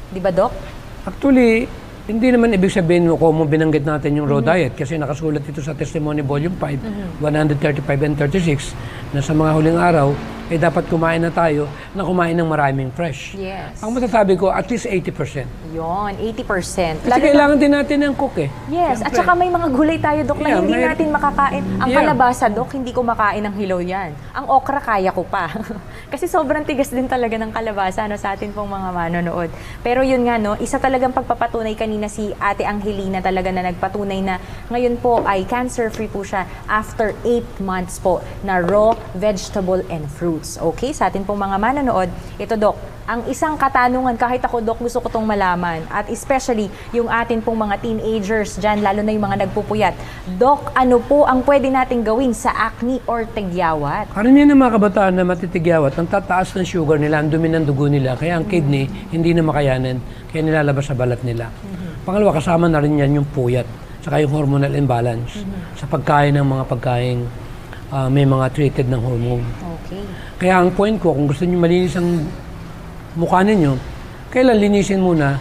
Di ba, Doc? Actually, hindi naman ibig sabihin kung binanggit natin yung raw diet kasi nakasulat ito sa Testimony Volume 5, 135 and 36 na sa mga huling araw ay dapat kumain na tayo na kumain ng maraming fresh. Yes. Ang masasabi ko, at least 80%. Yon, 80%. Kasi kailangan din natin ng cook eh. Yes, Siyempre. at saka may mga gulay tayo, Dok, na hindi natin makakain. Ang kalabasa, Dok, hindi ko makain ng hilaw yan. Ang okra, kaya ko pa. Kasi sobrang tigas din talaga ng kalabasa sa atin pong mga manonood. Pero yun nga, no, isa talagang pagpapatunay kanina si Ate Angelina talaga na nagpatunay na ngayon po ay cancer-free po siya after 8 months po na raw vegetable and fruits. Okay, sa atin pong mga manonood, ito, Dok, ang isang katanungan, kahit ako, Dok, gusto ko itong malaman, at especially yung atin pong mga teenagers dyan, lalo na yung mga nagpupuyat. Dok, ano po ang pwede nating gawin sa acne or tigyawat? Karamihan ng mga kabataan na matitigyawat, ang tataas ng sugar nila, ang dumi ng dugo nila, kaya ang kidney hindi na makayanan, kaya nilalabas sa balat nila. Pangalawa, kasama na rin yan yung puyat, saka yung hormonal imbalance sa pagkain ng mga pagkain may mga treated ng hormone. Okay. Kaya ang point ko, kung gusto niyo malinis ang mukha ninyo, kailan linisin muna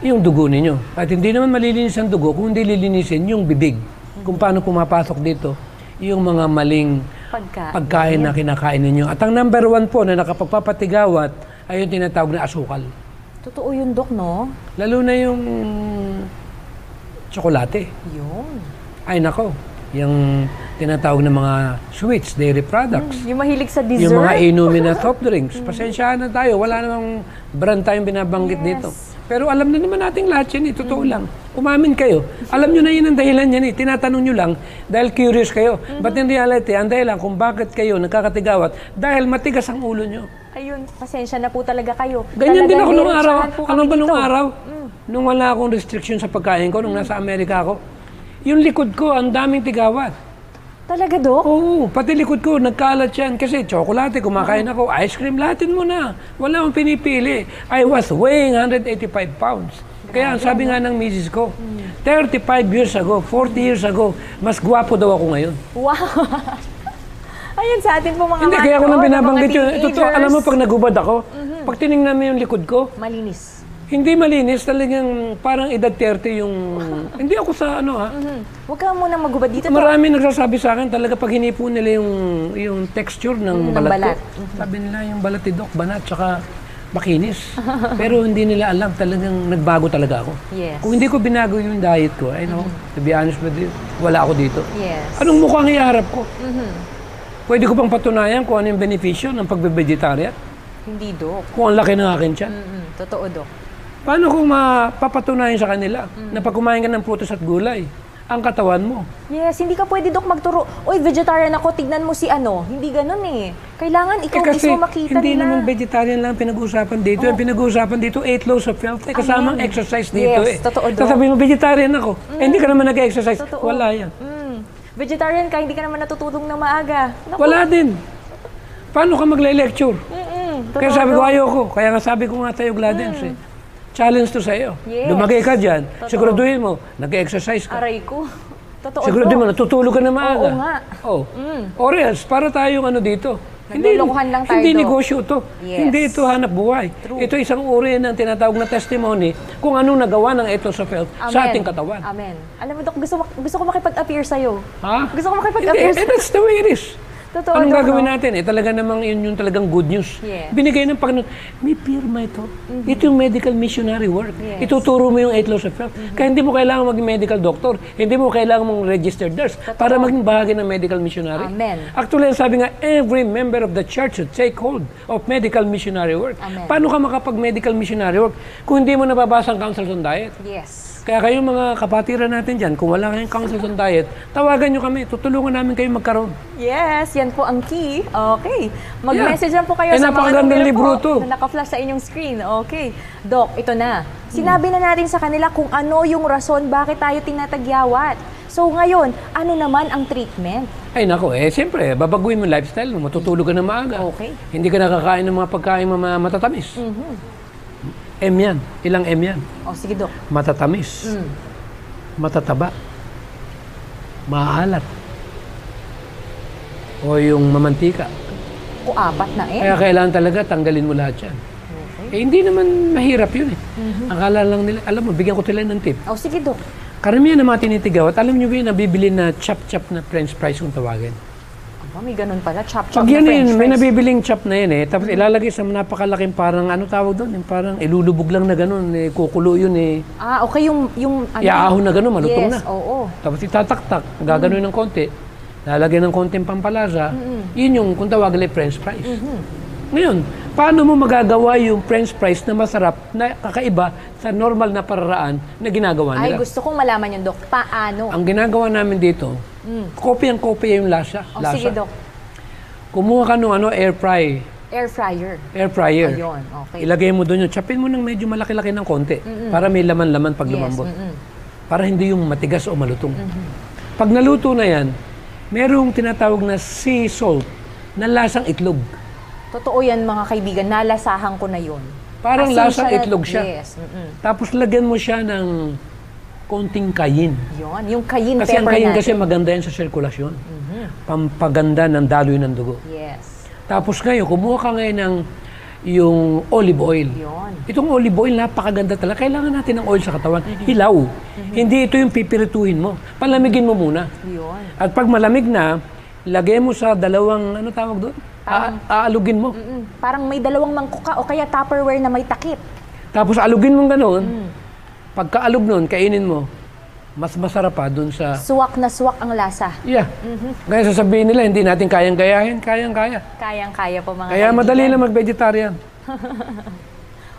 yung dugo ninyo. At hindi naman malilinis ang dugo kung hindi lilinisin yung bibig. Kung paano pumapasok dito yung mga maling pagkain na kinakain ninyo. At ang number 1 po na nakapagpapatigawat ay yung tinatawag na asukal. Totoo yun, Dok, no? Lalo na yung tsokolate. Yun. Ay nako, yung tinatawag na mga sweets, dairy products. Yung mahilig sa dessert. Yung mga inumin na soft drinks. Pasensyahan na tayo. Wala namang brand tayong binabanggit dito. Pero alam na naman natin lahat yan. Totoo lang. Umamin kayo. Alam nyo na yun ang dahilan yan. Tinatanong nyo lang dahil curious kayo. But in reality, ang dahilan kung bakit kayo nagkakatigawat, dahil matigas ang ulo nyo. Ayun, pasensya na po talaga kayo. Ganyan din ako nung araw. Ano ba nung dito? araw? Nung wala akong restriction sa pagkain ko, nung nasa Amerika ako, yung likod ko, ang daming tigawat. Talaga, Dok? Oo, pati likod ko, nagkalat yan. Kasi tsokolate, kumakain ako, ice cream, lahatin mo na. Wala akong pinipili. I was weighing 185 pounds. Kaya ang sabi nga ng misis ko, 35 years ago, 40 years ago, mas gwapo daw ako ngayon. Wow! Ayun sa atin po mga Hindi, kaya ako nang binabanggit yun. teenagers. Totoo, alam mo, pag nagubad ako, pag tinignan mo yung likod ko, Malinis. hindi malinis, talagang parang edad 30 yung... Hindi ako sa ano ha. Huwag ka munang magubad dito. Marami nagsasabi sa akin, talaga pag hinipo nila yung texture ng balat ko. Sabi nila yung balat ni Doc, banat, tsaka makinis. Pero hindi nila alam, talagang nagbago talaga ako. Yes. Kung hindi ko binago yung diet ko, ay no, to be honest with you, wala ako dito. Yes. Anong mukhang iharap ko? Pwede ko bang patunayan kung ano yung benepisyo ng pagbe-vegetarian? Hindi, Dok. Kung ang laki ng akin tiyan? Totoo, Dok. Paano kung mapapatunayan sa kanila na pag kumain ka ng prutas at gulay, ang katawan mo? Yes, hindi ka pwede, Dok, magturo. Oy, vegetarian ako, tignan mo si ano. Hindi ganun eh. Kailangan ikaw kasi mismo makita hindi nila. naman vegetarian lang pinag-uusapan dito. Ang pinag-uusapan dito, 8 laws of health. Kasamang exercise dito Yes, totoo, Dok. Sasabihin mo, vegetarian ako. Hindi ka naman nag-exercise. Totoo. Wala yan. Vegetarian ka, hindi ka naman natutulong ng maaga. Naku. Wala din. Paano ka magle-lecture? Kaya Totoo, sabi ko, Dok. ayoko. Kaya nga sabi ko nga tayo, Gladens challenge to sa'yo. Yes. Lumagay ka dyan. Totoo. Siguraduhin mo, nag-exercise ka. Aray ko. Totoo, Siguraduhin mo, Dok. natutulog ka na maaga. Oo nga. Oh. Or else, para tayong ano dito. Naglulukuhan lang tayo, Hindi Dok. negosyo to. Yes. Hindi ito hanap buhay. True. Ito isang uri ng tinatawag na testimony kung anong nagawa ng ethos of health sa ating katawan. Amen. Alam mo, Dok, gusto ko makipag-appear sa'yo. Ha? Gusto ko Hindi, makipag-appear sa'yo. that's the way it is. Totoo, Anong Dok, gagawin no? natin? Talaga namang yun yung talagang good news. Yes. Binigay ng Panginoon. May pirma ito. Ito yung medical missionary work. Yes. Ituturo mo yung 8 laws of health. Kaya hindi mo kailangan maging medical doctor. Hindi mo kailangan mong registered nurse para maging bahagi ng medical missionary. Amen. Actually, sabi nga, every member of the church should take hold of medical missionary work. Amen. Paano ka makapag-medical missionary work kung hindi mo nababasa ang counsels on diet? Yes. Kaya kayong mga kapatiran natin dyan, kung wala kayong counsel on diet, tawagan nyo kami. Tutulungan namin kayo magkaroon. Yes, yan po ang key. Okay. Mag-message lang po kayo sa mga napakagandang libro to. na naka-flash sa inyong screen. Okay. Doc, ito na. Sinabi na natin sa kanila kung ano yung rason bakit tayo tinatagyawat. So ngayon, ano naman ang treatment? Ay nako, siyempre, babaguhin mo lifestyle mo, matutulog ka na maaga. Okay. Hindi ka nakakain ng mga pagkain matatamis. M yan. Ilang M yan? O, sige, Doc. Matatamis. Matataba. Maalat. O yung mamantika. O, 4 na eh. Kaya kailangan talaga tanggalin mo lahat yan. Okay. Hindi naman mahirap yun eh. Akala lang nila, alam mo, bigyan ko sila ng tip. O, sige, Doc. Karamihan ng mga tinitigaw, at alam nyo ba yun, nabibili na chop-chop na french fries kung tawagin. Aba, may ganun pala. Chop-chop Pag na yan french may fries. nabibiling chop na yun tapos ilalagay sa napakalaking parang, ano tawag doon, yung parang ilulubog lang na gano'n, kukulo yun Ah, okay, yung ano? iaahon na gano'n, malutong yes, na. oo. Tapos itataktak, gagano'n ng konti, lalagyan ng konting pampalasa, yun yung kung tawagin french fries. Ngayon, paano mo magagawa yung french fries na masarap, na kakaiba sa normal na pararaan na ginagawa Ay, nila? gusto kong malaman yung Doc. Paano? Ang ginagawa namin dito, kopyang-kopya yung lasa. O, sige, Doc. Kumuha ka ng air fryer. Air fryer. Ayun, okay. Ilagay mo doon yun. Chopin mo ng medyo malaki-laki ng konti para may laman-laman pag lumambot. Para hindi yung matigas o malutong. Pag naluto na yan, merong tinatawag na sea salt na lasang itlog. Totoo yan, mga kaibigan. Nalasahan ko na yun. Parang Asin lasang siya itlog siya. Yes. Tapos lagyan mo siya ng konting kayin. Yun, yung cayenne Kasi ang pepper kayin natin. kasi maganda yan sa sirkulasyon. Pampaganda ng daloy ng dugo. Yes. Tapos ngayon, kumuha ka ngayon ng yung olive oil. Yun. Itong olive oil, napakaganda talaga. Kailangan natin ng oil sa katawan. Hilaw. Hindi ito yung pipirituhin mo. Palamigin mo muna. Yun. At pag malamig na, lagay mo sa dalawang, ano tawag doon? Aalugin mo. Parang may 2 mangkuka o kaya Tupperware na may takip. Tapos alugin mo gano'n. Pagkaalog nun, kainin mo. Mas masarap pa doon sa... Suwak na suwak ang lasa. Yeah. Kaya sasabihin nila, hindi natin kayang-gayahin. Kayang-kaya. Kayang-kaya po mga Kaya kaibigan. madali lang mag-vegetarian.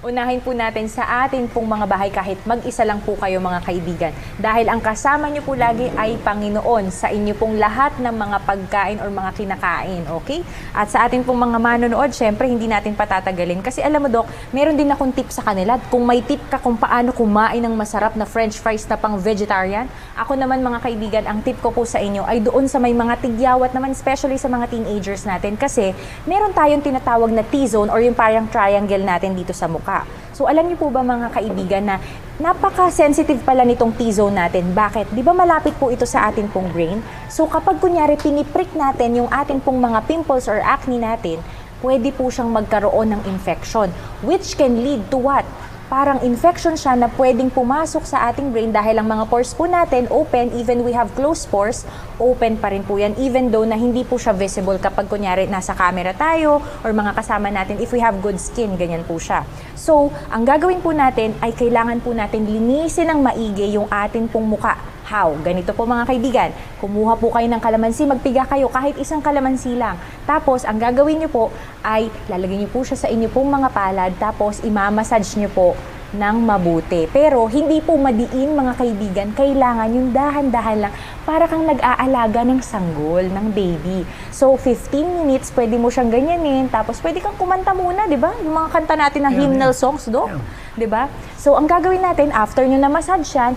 Unahin po natin sa atin pong mga bahay kahit mag-isa lang po kayo mga kaibigan. Dahil ang kasama niyo po lagi ay Panginoon sa inyo pong lahat ng mga pagkain or mga kinakain. Okay? At sa atin pong mga manonood, syempre hindi natin patatagalin. Kasi alam mo Doc, meron din akong tip sa kanila. Kung may tip ka kung paano kumain ng masarap na french fries na pang vegetarian, ako naman mga kaibigan, ang tip ko po sa inyo ay doon sa may mga tigyawat naman, especially sa mga teenagers natin. Kasi meron tayong tinatawag na T-zone or yung parang triangle natin dito sa mukha. So alam niyo po ba mga kaibigan na napaka-sensitive pala nitong T-zone natin. Bakit? Di ba malapit po ito sa atin pong brain? So kapag kunyari piniprick natin yung ating pong mga pimples or acne natin, pwede po siyang magkaroon ng infection, which can lead to what? Parang infection siya na pwedeng pumasok sa ating brain dahil ang mga pores po natin open, even we have closed pores, open pa rin po yan, even though na hindi po siya visible kapag kunyari nasa camera tayo or mga kasama natin, if we have good skin, ganyan po siya. So, ang gagawin po natin ay kailangan po natin linisin ng maigi yung ating pong muka. How? Ganito po mga kaibigan, kumuha po kayo ng kalamansi, magpiga kayo kahit isang kalamansi lang. Tapos, ang gagawin nyo po ay lalagyan nyo po siya sa inyo pong mga palad, tapos imamassage nyo po ng mabuti. Pero, hindi po madiin mga kaibigan, kailangan yung dahan-dahan lang para kang nag-aalaga ng sanggol, ng baby. So, 15 minutes, pwede mo siyang ganyanin, tapos pwede kang kumanta muna, di ba? Yung mga kanta natin na hymnal songs, do? Di ba? So, ang gagawin natin, after nyo na-massage yan,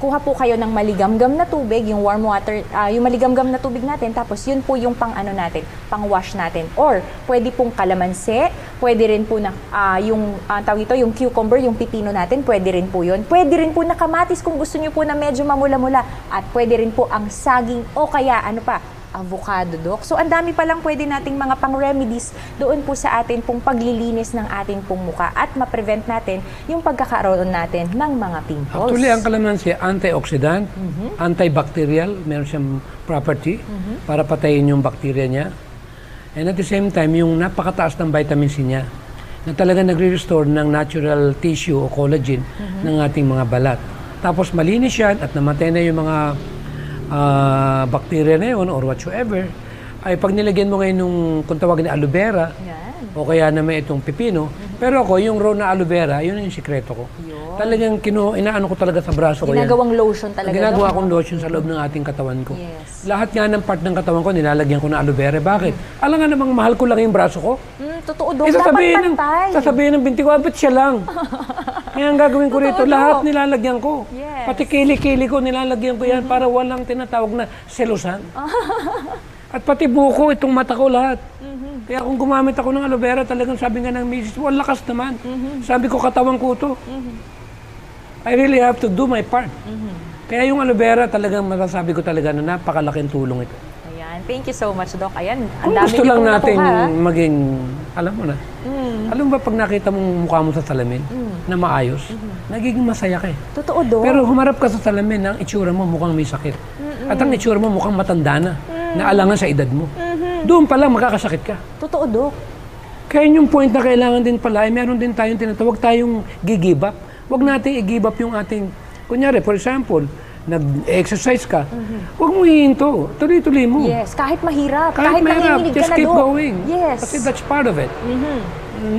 kuha po kayo ng maligamgam na tubig, yung warm water, yung maligamgam na tubig natin, tapos yun po yung pang-wash natin. Or, pwede pong kalamansi, pwede rin po na, yung cucumber, yung pipino natin, pwede rin po yun. Pwede rin po na kamatis kung gusto nyo po na medyo mamula-mula. At pwede rin po ang saging o kaya, avocado, Doc. So, ang dami palang pwede nating mga pang-remedies doon po sa atin pong paglilinis ng ating pong muka at ma-prevent natin yung pagkakaroon natin ng mga pimples. Actually, ang kalamansi, antioxidant, antibacterial, meron siyang property para patayin yung bacteria niya. And at the same time, yung napakataas ng vitamin C niya na talaga nagre-restore ng natural tissue o collagen ng ating mga balat. Tapos malinis yan at namatay na yung mga bacteria na yun or whatsoever, ay pag nilagyan mo ngayon nung kung tawagin na aloe vera, o kaya na may itong pipino, Pero ako, yung raw na aloe vera, yun yung sikreto ko. Yun. Talagang inaano ko talaga sa braso ko yan. Ginagawang lotion talaga. Ginagawa kong lotion sa loob ng ating katawan ko. Yes. Lahat nga ng part ng katawan ko, nilalagyan ko ng aloe vera. Bakit? Alam nga namang mahal ko lang yung braso ko. Totoo, Dok. Dapat pantay. Sasabihin ng binti ko, ba't siya lang? Kaya ang gagawin ko rito, lahat nilalagyan ko. Yes. Pati kili-kili ko, nilalagyan ko yan para walang tinatawag na selusan. At pati buko, itong mata ko lahat. Kaya kung gumamit ako ng aloe vera, talagang sabi nga ng misis mo, ang lakas naman. Sabi ko, katawan ko to. I really have to do my part. Kaya yung aloe vera, talagang masasabi ko talaga na napakalaking tulong ito. Ayan. Thank you so much, Doc. Ayan, ang Kung dami gusto niyo lang pong natin nakuha. maging, alam mo na, alam ba pag nakita mong mukha mo sa salamin na maayos, nagiging masaya ka eh. Totoo, Doc. Pero humarap ka sa salamin, ang itsura mo mukhang may sakit. At ang itsura mo mukhang matanda na, naalangan sa edad mo. Doon pa lang makakasakit ka. Totoo, Doc. Kaya yung point na kailangan din pala, ay meron din tayong tinatawag, huwag tayong gigibap. Huwag natin i-give up yung ating, kunyari, for example, nag-exercise ka, huwag mo hihinto. Tuloy-tuloy mo. Yes, kahit mahirap. Kahit mahirap, nanginginig just ka na, keep Doc. going. Yes. Kasi that's part of it.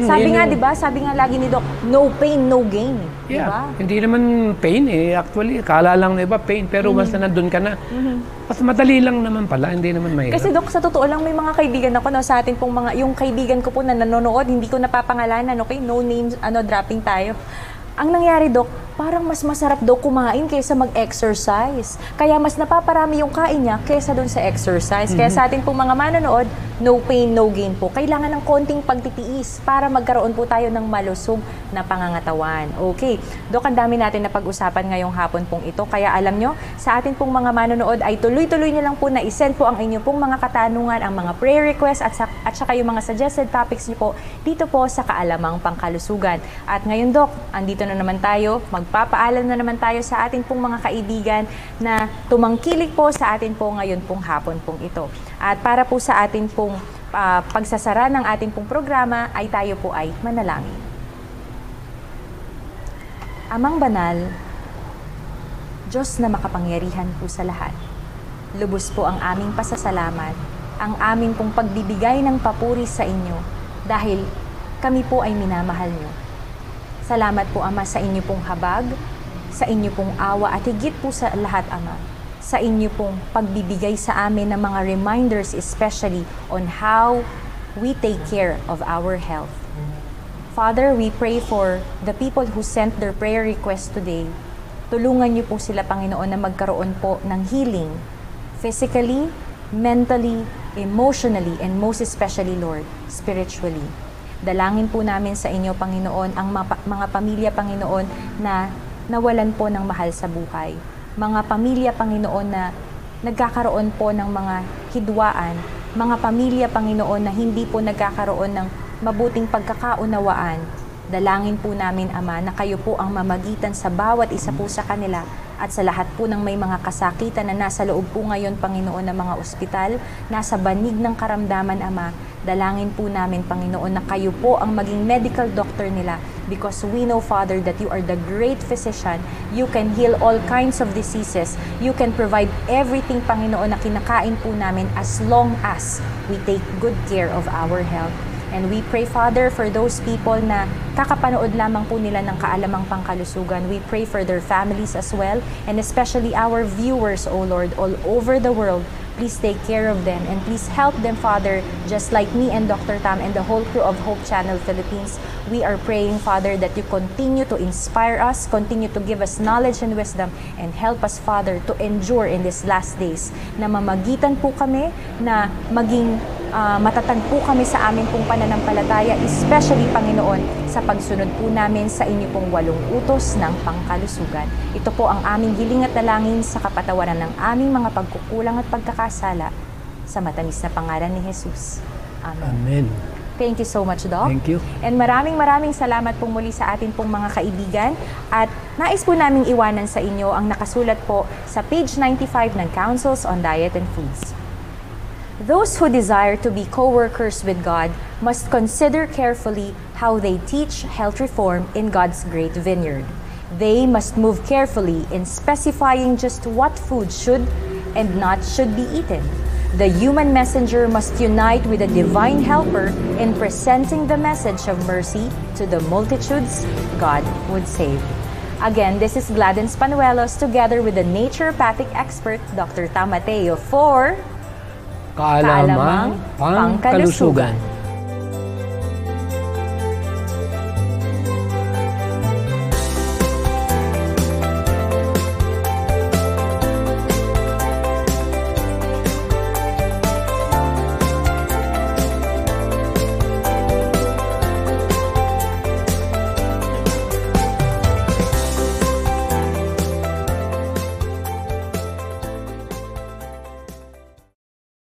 Sabi Yun nga, yung- di ba? Sabi nga lagi ni Doc, no pain, no gain. Di Yeah. ba? Hindi naman pain eh. Actually, kala lang na iba pain. Pero basta nandun ka na, mas madali lang naman pala. Hindi naman mahirap. Kasi Doc, sa totoo lang, may mga kaibigan ako no, sa atin pong mga, yung kaibigan ko po na nanonood, hindi ko napapangalanan, okay? No names, dropping tayo. Ang nangyari, Doc, parang mas masarap daw kumain kaysa mag-exercise. Kaya mas napaparami yung kain niya kaysa doon sa exercise. Kaya sa atin pong mga manonood, no pain, no gain po. Kailangan ng konting pagtitiis para magkaroon po tayo ng malusog na pangangatawan. Okay. Doc, ang dami natin na pag-usapan ngayong hapon pong ito. Kaya alam nyo, sa atin pong mga manonood ay tuloy-tuloy nyo lang po na isend po ang inyo pong mga katanungan, ang mga prayer requests at saka yung mga suggested topics nyo po dito po sa Kaalamang Pangkalusugan. At ngayon, Doc, andito na naman tayo. Magpapaalam na naman tayo sa atin pong mga kaibigan na tumangkilik po sa atin po ngayon pong hapon pong ito. At para po sa atin pong pagsasara ng ating pong programa ay tayo po ay manalangin. Amang banal, Diyos na makapangyarihan po sa lahat, lubos po ang aming pasasalamat, ang aming pong pagbibigay ng papuri sa inyo dahil kami po ay minamahal nyo. Salamat po, Ama, sa inyo pong habag, sa inyo pong awa at higit po sa lahat, Ama, sa inyo pong pagbibigay sa amin ng mga reminders, especially on how we take care of our health. Father, we pray for the people who sent their prayer request today. Tulungan niyo po sila, Panginoon, na magkaroon po ng healing physically, mentally, emotionally, and most especially, Lord, spiritually. Dalangin po namin sa inyo, Panginoon, ang mga pamilya, Panginoon, na nawalan po ng mahal sa buhay. Mga pamilya, Panginoon, na nagkakaroon po ng mga hidwaan. Mga pamilya, Panginoon, na hindi po nagkakaroon ng mabuting pagkakaunawaan. Dalangin po namin, Ama, na kayo po ang mamagitan sa bawat isa po sa kanila at sa lahat po ng may mga kasakitan na nasa loob po ngayon, Panginoon, ng mga ospital, nasa banig ng karamdaman, Ama. Dalangin po namin, Panginoon, na kayo po ang maging medical doctor nila because we know, Father, that you are the great physician. You can heal all kinds of diseases. You can provide everything, Panginoon, na kinakain po namin as long as we take good care of our health. And we pray, Father, for those people na kakapanood lamang po nila ng Kaalamang Pangkalusugan. We pray for their families as well, and especially our viewers, O Lord, all over the world. Please take care of them, and please help them, Father, just like me and Dr. Tam and the whole crew of Hope Channel Philippines. We are praying, Father, that you continue to inspire us, continue to give us knowledge and wisdom, and help us, Father, to endure in these last days. Na mamagitan po kami, na maging matatag po kami sa aming pong pananampalataya, especially, Panginoon, sa pagsunod po namin sa inyo pong 8 utos ng pangkalusugan. Ito po ang aming hiling at dalangin sa kapatawaran ng aming mga pagkukulang at pagkakasala sa matamis na pangalan ni Jesus. Amen. Amen. Thank you so much, Doc. Thank you. And maraming salamat pong muli sa atin pong mga kaibigan. At nais po naming iwanan sa inyo ang nakasulat po sa page 95 ng Counsels on Diet and Foods. Those who desire to be co-workers with God must consider carefully how they teach health reform in God's great vineyard. They must move carefully in specifying just what food should and not should be eaten. The human messenger must unite with the divine helper in presenting the message of mercy to the multitudes God would save. Again, this is Gladys Panuelos together with the naturopathic expert Dr. Tamateo for Kaalamang Pangkalusugan.